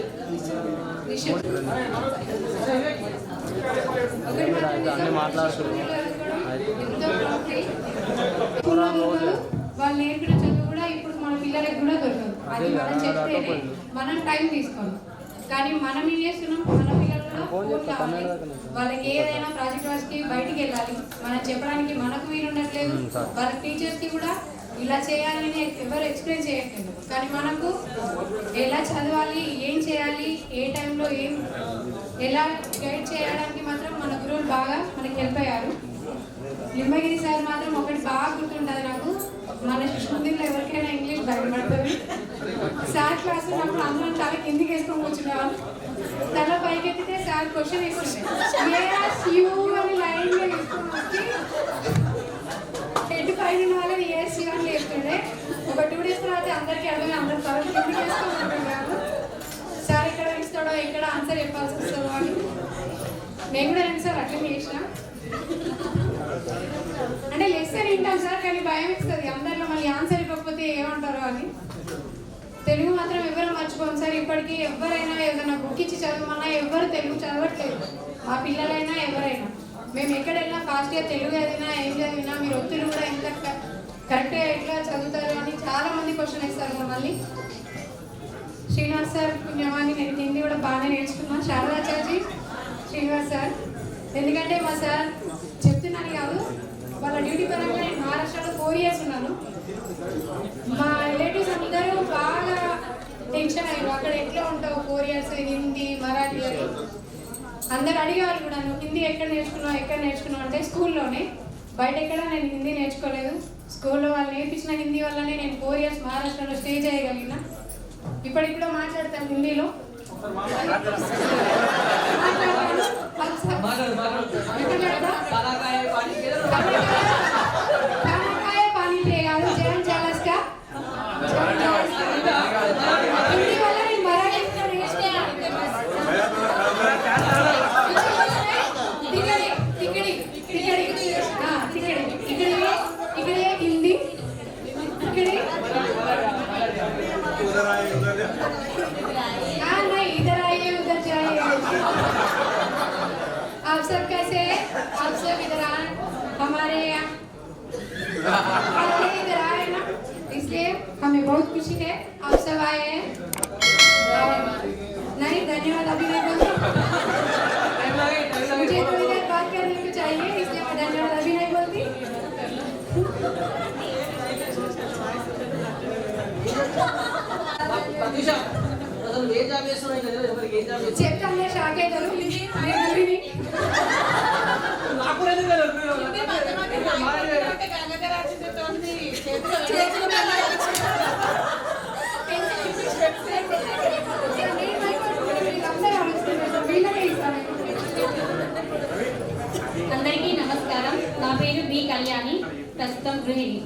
అన్నీ మాట్లాడుతున్నాను. వాళ్ళు నేర్పిన చదువు కూడా ఇప్పుడు మన పిల్లలకు కూడా దొరకదు. అది మనం చెప్తేనే మనం టైం తీసుకోవాలి. కానీ మనం ఏం చేస్తున్నాం, మన పిల్లలు కూడా ఫోన్ కావాలి. వాళ్ళకి ఏదైనా ప్రాజెక్ట్ వర్క్కి బయటికి వెళ్ళాలి, మనం చెప్పడానికి మనకు వీలు ఉండట్లేదు. వాళ్ళ టీచర్స్కి కూడా ఇలా చేయాలని ఎవరు ఎక్స్ప్లెయిన్ చేయట్లేదు. కానీ మనకు ఎలా చదవాలి, ఏం చేయాలి, ఏ టైంలో ఏం ఎలా గైడ్ చేయడానికి మాత్రం మన గురువులు బాగా మనకి హెల్ప్ అయ్యారు. లింబగిరి సార్ మాత్రం ఒకటి బాగా గుర్తుంటుంది నాకు. మన శిశుమందిర్లో ఎవరికైనా ఇంగ్లీష్ బయటపడుతుంది. సార్ క్లాస్ ఉన్నప్పుడు అందరం తల కిందికి వేసుకొని కూర్చునేవాళ్ళు. తల పైకెత్తితే సార్ క్వశ్చన్ వేస్తుండే అని లైన్గా వేసుకొని వచ్చి హెడ్ పైన ఉన్న వాళ్ళని ఏఎస్యూ అని వేస్తుండే. ఒక 2 days తర్వాత అందరికీ అర్థమే, అందరూ తల కిందికి వేసుకొని కాదు. సార్ ఎక్కడ ఇస్తాడో, ఎక్కడ ఆన్సర్ చెప్పాల్సి వస్తుందో అని నేను కూడా 2 సార్లు అట్లనే చేసిన. అంటే లెసన్ వింటాం సార్, కానీ భయం ఇస్తుంది అందరిలో మళ్ళీ ఆన్సర్ ఇవ్వకపోతే ఏమంటారో అని. తెలుగు మాత్రం ఎవరు మర్చిపోం సార్. ఇప్పటికీ ఎవరైనా ఏదైనా బుక్ ఇచ్చి చదవమన్నా ఎవరు తెలుగు చదవట్లేదు, ఆ పిల్లలైనా ఎవరైనా. మేము ఎక్కడైనా ఫాస్ట్గా తెలుగు చదివినా ఏం చదివినా మీరు ఒత్తిడి కూడా ఎంత కరెక్ట్గా ఎట్లా చదువుతారు అని చాలా మంది క్వశ్చన్ ఇస్తారు మమ్మల్ని. శ్రీనివాస్ సార్ పుణ్యమాని నేను హిందీ కూడా బాగానే నేర్చుకున్నాను. శారదాచార్జీ, శ్రీనివాస్ సార్. ఎందుకంటే మా సార్ చెప్తున్నాను కాదు, వాళ్ళ డ్యూటీ పరంగా నేను మహారాష్ట్రలో 4 years ఉన్నాను. మా రిలేటివ్స్ అందరూ బాగా టెన్షన్ అయ్యారు, అక్కడ ఎట్లా ఉంటావు 4 years హిందీ మరాఠీ అని. అందరు అడిగేవాళ్ళు కూడా, నువ్వు హిందీ ఎక్కడ నేర్చుకున్నావు అంటే స్కూల్లోనే, బయట ఎక్కడ నేను హిందీ నేర్చుకోలేదు. స్కూల్లో వాళ్ళు నేర్పించిన హిందీ వల్లనే నేను 4 years మహారాష్ట్రలో స్టే చేయగలిగిన. ఇప్పటికి కూడా మాట్లాడతాను హిందీలో. पानी पिएगा जैन चालस का हिंदी वाला नहीं मराठी का रेस्ट है तिकड़ी तिकड़ी हाँ तिकड़ी तिकड़ी तिकड़ी हिंदी तिकड़ी हाँ नहीं इधर आइए उधर जाइए. आप सब कैसे हैं? आप सब इधर आए हमारे यहाँ इधर आए ना, इसलिए हमें बहुत खुशी है आप सब आए हैं. नहीं धन्यवाद अभी नहीं बोलते. बताइए इसलिए मैं धन्यवाद अभी नहीं बोलती। చెప్తాను షాక్ అయ్యారు అందరికీ నమస్కారం. నా పేరు బి కళ్యాణి, ప్రస్తుతం గృహిణి.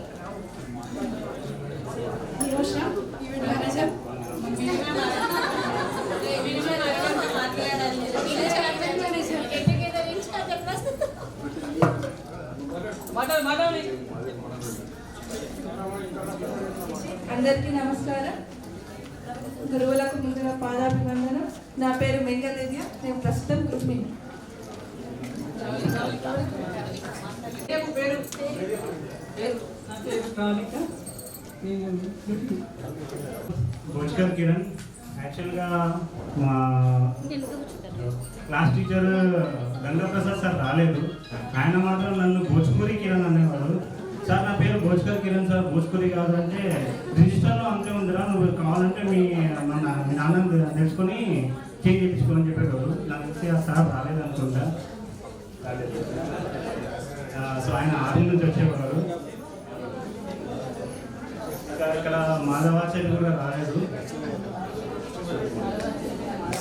అందరికీ నమస్కారం. గురువులకు ముందుగా పాదాభివందనం. నా పేరు మెంగదివ్య, నేను ప్రస్తుతం గృహిణి. భోజ్కర్ కిరణ్. యాక్చువల్గా మా క్లాస్ టీచర్ గంగాప్రసాద్ సార్ రాలేదు. ఆయన మాత్రం నన్ను భోజ్పురి కిరణ్ అనేవాడు. సార్ నా పేరు భోజ్కర్ కిరణ్ సార్, భోజ్పురి కాదు అంటే రిజిస్టర్లో అంతే ఉందిరా, నువ్వు కావాలంటే మీ నాన్న తెలుసుకొని చేంజ్ చేయించుకోని చెప్పేవాడు. నాకు తెలిసి ఆ సార్ రాలేదు అనుకుంటా. సో ఆయన ఆర్మీ నుంచి వచ్చేవాడు. ఇక్కడ మాధవాచార్య కూడా రాలేదు.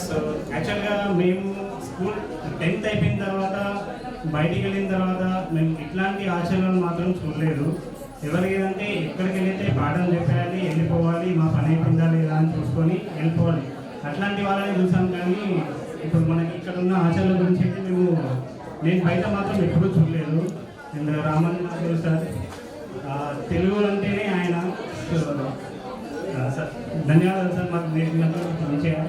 సో యాక్చువల్గా మేము స్కూల్ 10th అయిపోయిన తర్వాత బయటికి వెళ్ళిన తర్వాత మేము ఇట్లాంటి ఆచరణలు మాత్రం చూడలేదు. ఎవరికి ఏదంటే ఎక్కడికి వెళ్తే పాఠం చెప్పాలి, వెళ్ళిపోవాలి, మా పని అయిపోయిందా లేదా అని చూసుకొని వెళ్ళిపోవాలి, అట్లాంటి వాళ్ళని చూసాం. కానీ ఇప్పుడు మనకి ఇక్కడ ఉన్న ఆచరణల గురించి అయితే నేను బయట మాత్రం ఎప్పుడూ చూడలేదు. అండ్ రామన్ సార్ తెలుగు అంటేనే ఆయన. సార్ ధన్యవాదాలు సార్ మాకు నేర్పినందుకు మంచిగా.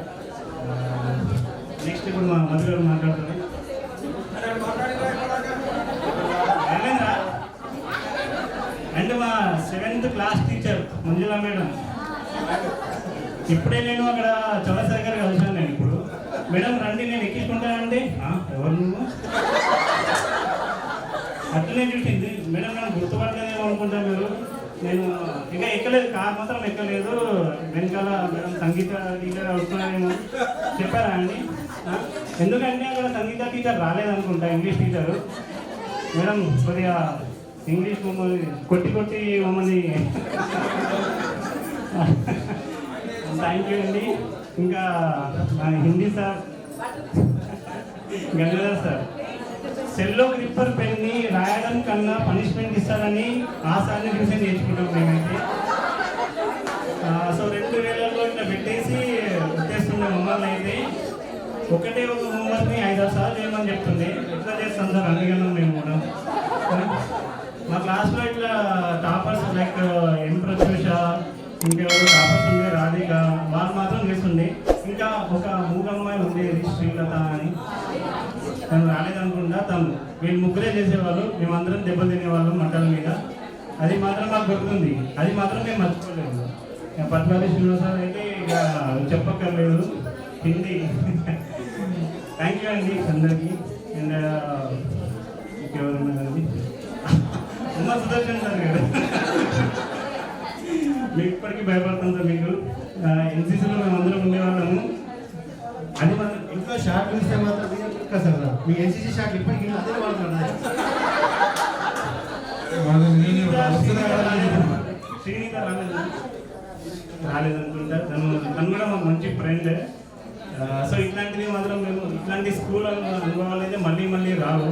నెక్స్ట్ ఇప్పుడు మా మధు గారు మాట్లాడుతున్నారు. అండ్ మా 7th class teacher Manjula madam. ఇప్పుడే నేను అక్కడ చౌరస్తా దగ్గర కలిసాను. నేను ఇప్పుడు మేడం రండి నేను ఎక్కించుకుంటానండి. ఎవరు నువ్వు అట్లనే చూసింది మేడం. నన్ను గుర్తుపట్టలేదేమో అనుకుంటా మీరు. నేను ఇంకా ఎక్కలేదు, కార్ మాత్రం ఎక్కలేదు. వెనకాల మేడం సంగీత టీచర్ వస్తున్నారేమో చెప్పారా అండి? ఎందుకంటే అక్కడ సంగీత టీచర్ రాలేదనుకుంటా, ఇంగ్లీష్ టీచరు. మేడం కొద్దిగా ఇంగ్లీష్ మమ్మల్ని కొట్టి మమ్మల్ని థ్యాంక్ యూ అండి. ఇంకా హిందీ సార్ గంగాధర్ సార్ సెల్లో గ్రిప్పర్ పెన్ని రాయడం కన్నా పనిష్మెంట్ ఇస్తారని ఆ సార్ని చూసి నేర్చుకుంటాం మేమైతే. సో 2000లో ఇట్లా పెట్టేసి వచ్చేస్తుండే మమ్మల్ని అయితే ఒకటే ఒక హోంవర్క్ని 5-6 సార్లు చేయమని చెప్తుంది. ఎట్లా చేస్తాం సార్ అందుకన్నా మేము కూడా. మా క్లాస్లో ఇట్లా టాపర్స్ లైక్ ఎం ప్రత్యూష, ఇంకెవరు టాపర్స్ ఉండే రాధిక, వాళ్ళు మాత్రం చేస్తుండే. ఇంకా ఒక మూగమ్మాయి ఉండేది శ్రీలత అని, తను రాలేదనుకుంటా. వీళ్ళు ముగ్గురే చేసేవాళ్ళు, మేమందరం దెబ్బలు తినేవాళ్ళం మంటల మీద. అది మాత్రం మాకు దొరుకుతుంది, అది మాత్రం మేము మర్చిపోలేదు. పద్మావతి శ్రీనివాసరావు అయితే ఇక చెప్పక్కర్లేదు, హిందీ. థ్యాంక్ యూ అండి అందరికీ. అండ్ ఇంకెవరున్నారండి, ఉమా సుదర్శన్ సార్ గారు. మీకు ఇప్పటికీ భయపడుతుంది సార్. మీకు ఎన్సీసీలో మేమందరం ఉండేవాళ్ళము. అది మనం ఇంట్లో షార్ట్ చూస్తే మాత్రం సార్ మీ ఎన్సీసీ షార్ట్ ఇప్పటికీ అదే వాడుతున్నారు. శ్రీనిత రాలేదనుకుంటా. తను కూడా మాకు మంచి ఫ్రెండ్. సో ఇట్లాంటివి మాత్రం మేము ఇట్లాంటి స్కూల్ అనుభవాలు అయితే మళ్ళీ రావు.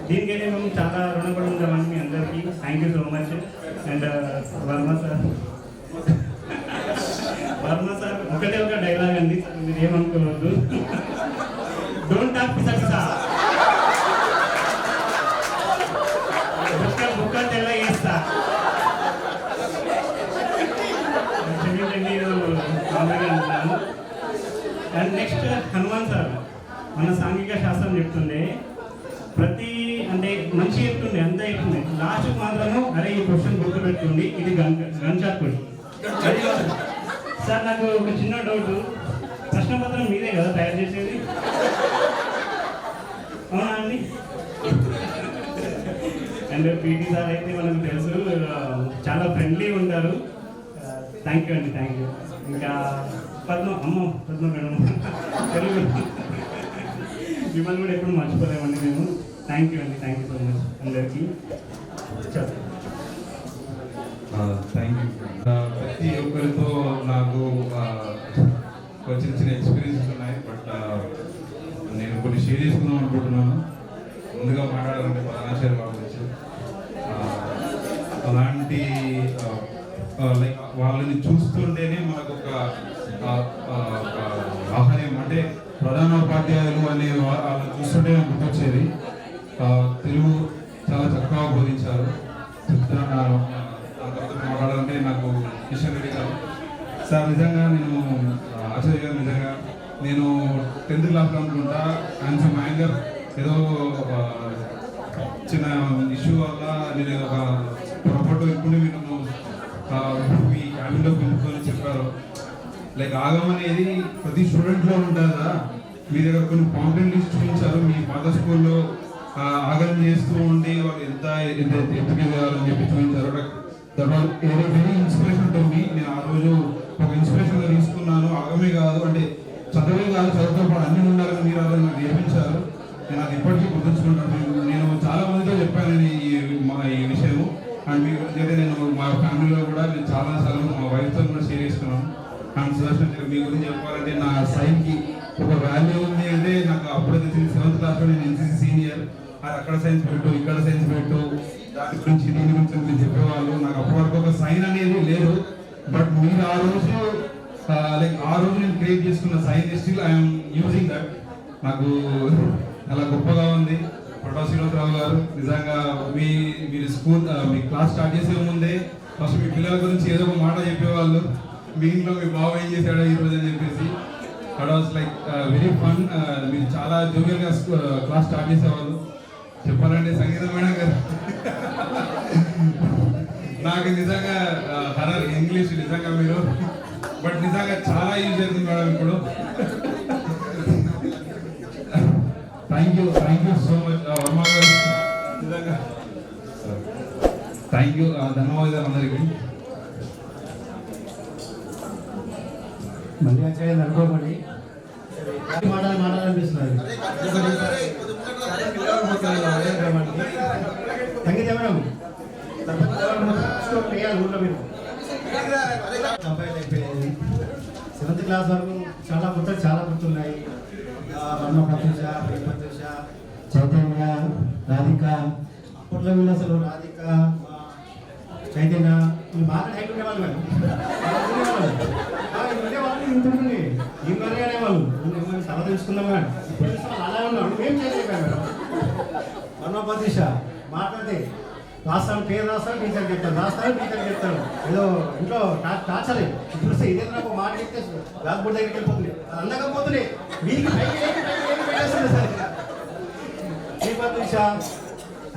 దీనికైతే మేము చాలా రుణపడి ఉంటామండి మీ అందరికీ. Thank you so much. And Varma sir ఒకటే ఒక డైలాగ్ అండి, మీరు ఏమనుకోవద్దు. డోంట్ టాక్ పిసా బుక్క తెల్ల వేస్తా. అంటున్నాను. అండ్ నెక్స్ట్ హనుమాన్ సార్ మన సాంఘిక శాస్త్రం చెప్తుండే, ప్రతి అంటే మంచి చెప్తుండే, అంతా చెప్తుండే. లాస్ట్ మాత్రము అరే ఈ క్వశ్చన్ గుర్తుపెట్టుకోండి, ఇది గన్ షాట్ క్వశ్చన్. సార్ నాకు ఒక చిన్న డౌట్, ప్రశ్నపత్రం మీరే కదా తయారు చేసేది, అవునా అండి? అండ్ పీటీ సార్ అయితే మనకు తెలుసు చాలా ఫ్రెండ్లీ ఉంటారు. థ్యాంక్ యూ అండి, థ్యాంక్ యూ. ఇంకా పద్మ మేడం తెలుగు మిమ్మల్ని కూడా ఎప్పుడు మర్చిపోలేమండి మేము. థ్యాంక్ యూ అండి, థ్యాంక్ యూ సో మచ్ అందరికీ. Thank you. ప్రతి ఒక్కరితో నాకు చిన్న చిన్న ఎక్స్పీరియన్సెస్ ఉన్నాయి. బట్ నేను కొన్ని షేర్ చేసుకుందాం అనుకుంటున్నాను. ముందుగా మాట్లాడాలంటే పదనాచార్య బాబు గురించి. అలాంటి లైక్ వాళ్ళని చూస్తుంటేనే మనకు ఒక ఆహార్యం అంటే ప్రధానోపాధ్యాయులు అనే వాళ్ళని చూస్తుంటే నాకు గుర్తొచ్చేది. తెలుగు చాలా చక్కగా బోధించారు. మాట్లాడాలంటే నాకు కిషన్ రెడ్డి గారు సార్ నిజంగా నేను ఆచార్య గారు నిజంగా నేను 10th క్లాస్లో అనుకుంటా ఆయన మైండ్ ఏదో చిన్న ఇష్యూ వల్ల నేను ఒక పొరపాటు ఇప్పుడు మీరు మీ క్యాబిన్లో పిలుచుకొని చెప్పారు. లైక్ ఆగం అనేది ప్రతి స్టూడెంట్లో ఉంటుందా, మీ దగ్గర కొన్ని పాంప్లెంట్ లిస్ట్ చూపించారు. మీ పాత స్కూల్లో ఆగం చేస్తూ ఉండి వాళ్ళు ఎంత ఎత్తుకెళ్ళాలని చెప్పి చూపించారు. That was very inspiration to me. నేను ఆ రోజు ఒక ఇన్స్పిరేషన్గా తీసుకున్నాను. ఆగమే కాదు అంటే చదువే కాదు, చదువుతో పాటు అన్ని ఉండాలని మీరు అలా నాకు నేర్పించారు. నేను అది ఇప్పటికీ గుర్తుంచుకుంటాను. నేను చాలా మందితో చెప్పాను ఈ విషయము. అండ్ మీ గురించి అయితే నేను మా ఫ్యామిలీలో కూడా నేను చాలాసార్లు మా వైఫ్తో కూడా షేర్ చేసుకున్నాను. అండ్ సుదర్శన్ గారు మీ గురించి చెప్పాలంటే నా సైన్కి ఒక వాల్యూ ఉంది అంటే నాకు అప్పుడే తెలిసింది. 7th క్లాస్లో నేను ఎన్సీసీ సీనియర్. అది అక్కడ సైన్స్ పెట్టు, ఇక్కడ సైన్స్ పెట్టు, దాని గురించి దీని గురించి మీరు చెప్పేవాళ్ళు. నాకు అప్పటి వరకు ఒక సైన్ అనేది లేదు. బట్ మీరు ఆ రోజు లైక్ ఆ రోజు నేను క్రియేట్ చేసుకున్న since still I'm using that. నాకు చాలా గొప్పగా ఉంది. పటా శ్రీనివాసరావు గారు నిజంగా మీరు స్కూల్ మీ క్లాస్ స్టార్ట్ చేసే ముందే ఫస్ట్ మీ పిల్లల గురించి ఏదో ఒక మాట చెప్పేవాళ్ళు. మీ ఇంట్లో మీ బాబు ఏం చేశాడో ఈరోజు అని చెప్పేసి. That was like very fun. మీరు చాలా జోవియల్గా క్లాస్ స్టార్ట్ చేసేవాళ్ళు. చెప్పాలంటే సంగీతం మేడం గారు నాకు నిజంగా హర్రర్ ఇంగ్లీష్ నిజంగా మీరు బట్ నిజంగా చాలా యూజ్ అవుతుంది మేడం ఇప్పుడు. Thank you so much Varma గారు. నిజంగా థ్యాంక్ యూ, ధన్యవాదాలు అందరికీ. మళ్ళీ వచ్చేది అనుకోకండి, మాట్లాడాలనిపిస్తున్నారు. సంగీత మేడం ఊళ్ళో మీరు 7th క్లాస్ వరకు చాలా గుర్తున్నాయి. వర్మ ప్రత్యూష, ప్రత్యూష, చైతన్య, రాధిక. అప్పట్లో వీళ్ళు అసలు రాధిక, చైతన్య బాగా హైట్ ఉండేవాళ్ళు మేడం. ఉండేవాళ్ళు ఇంటుండే ఈ మరి అనేవాళ్ళు. మేము సలహా తెలుసుకున్నాం మేడం. ఇప్పుడు అలా ఉన్నాడు. ఏం చేయలేకపోయాం మేడం. వర్మ ప్రత్యూష మాట్లాడితే రాస్తాను, పేరు రాస్తాను, టీచర్ చెప్తాను, రాస్తాను, టీచర్ చెప్తాను. ఏదో ఇంట్లో టార్చలే. ఇప్పుడు ఇదే నాకు మాట చెప్తే బ్లాక్ బోర్డ్ దగ్గరికి వెళ్ళిపోతుంది. అది అందకపోతుంది వీరికి పెట్టేస్తుంది సార్. శ్రీపతి షా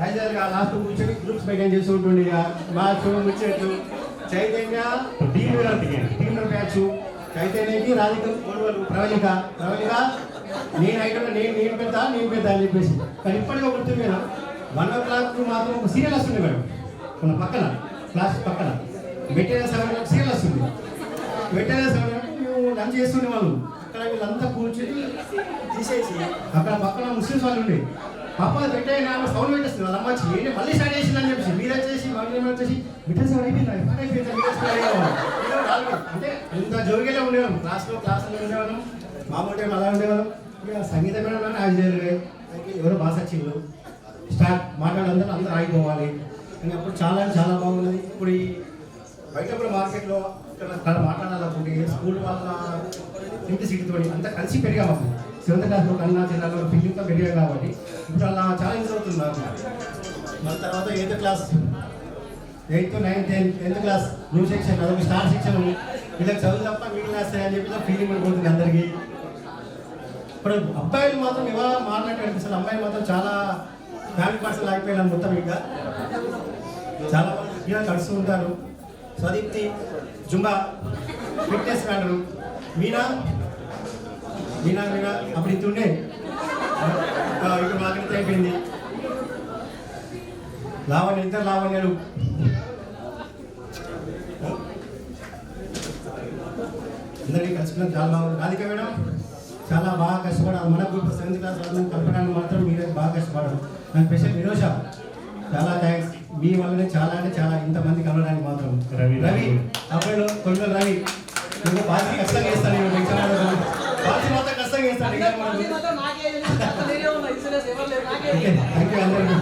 హైదరాబాద్ లాస్ట్ కూర్చొని గ్రూప్స్ మెయింటైన్ చేస్తూ ఉంటుంది. మ్యాథ్స్ ముచ్చేట్లు. Chaitanya team batch. చైతన్యకి రాధిక ప్రవళిక నేను ఐటమ్ నేను పెడతా అని చెప్పేసి. కానీ ఇప్పటికీ గుర్తు మీద 1 o'clock మాత్రం ఒక సీరియల్ వస్తుంది మేడం. మన పక్కన క్లాస్ పక్కన మెటీరియల్ 7 సీరియల్ వస్తుంది. మెటీరియల్ 7 మేము లంచ్ చేస్తుండే వాళ్ళు. అక్కడ వీళ్ళంతా కూర్చొని తీసేసి అక్కడ పక్కన ముస్లిమ్స్ వాళ్ళు ఉండే పాప పెట్టే సౌండ్ పెట్టేస్తుంది. వాళ్ళ అమ్మ వచ్చి ఏంటి మళ్ళీ స్టార్ట్ చేసిందని చెప్పేసి మీరు వచ్చేసి వాళ్ళు వచ్చేసి మిఠా సౌండ్ అయిపోయింది. అంటే ఇంత జోరుగా ఉండేవాళ్ళం. క్లాస్లో ఉండేవాళ్ళం. మామూలు టైం అలా ఉండేవాళ్ళం. ఇక సంగీతం మేడం యాజ్ ఎవరో బాగా వచ్చిండ్రు. స్టార్ట్ మాట్లాడాలంటే అందరూ ఆగిపోవాలి. కానీ అప్పుడు చాలా బాగున్నది. ఇప్పుడు ఈ బయట కూడా మార్కెట్లో ఇక్కడ మాట్లాడాలనుకుంటే స్కూల్ వాళ్ళ సింప్లిసిటీతో అంతా కలిసి పెరిగాము. 7th క్లాస్లో కన్నా జిల్లాలో ఫీలింగ్తో పెరిగాం కాబట్టి ఇప్పుడు అలా చాలా యూజ్ అవుతుంది నాకు. మళ్ళీ తర్వాత 8th class 8th, 9th, 10th class new section అదొక స్టార్ సెక్షన్. వీళ్ళకి చదువు తప్ప మిగిలిన వస్తాయి అని చెప్పి ఫీలింగ్ పడిపోతుంది అందరికీ. ఇప్పుడు అబ్బాయిలు మాత్రం ఇలా మాట్లాడితే అనిపిస్తుంది. అమ్మాయిలు మాత్రం చాలా ఫ్యామిలీ పర్సన్ ఆగిపోయినాను మొత్తం. ఇంకా చాలా మంది కలుస్తూ ఉంటారు. స్వదీప్తి జుంబా ఫిట్నెస్ మ్యాటర్. మీనా అప్పుడు ఇంత ఉండే ఇప్పుడు మార్కెట్ అయిపోయింది. లావణ్య, ఇద్దరు లావణ్యలు. అందరికీ కలిసిపోయిన చాలా బాగుంది. రాధిక మేడం చాలా బాగా కష్టపడాలి. మన గ్రూప్ 7th క్లాస్ వాళ్ళని కలపడానికి మాత్రం మీరే బాగా కష్టపడాలి. నాకు స్పెషల్ వినోష చాలా థ్యాంక్స్. మీ వల్లనే చాలా అంటే చాలా ఇంతమంది కలవడానికి మాత్రం. రవి అబ్బాయిలో కొంచెం రవి నువ్వు పార్టీ కష్టంగా చేస్తాను. పార్టీ మాత్రం కష్టంగా చేస్తాను. థ్యాంక్ యూ అందరికీ.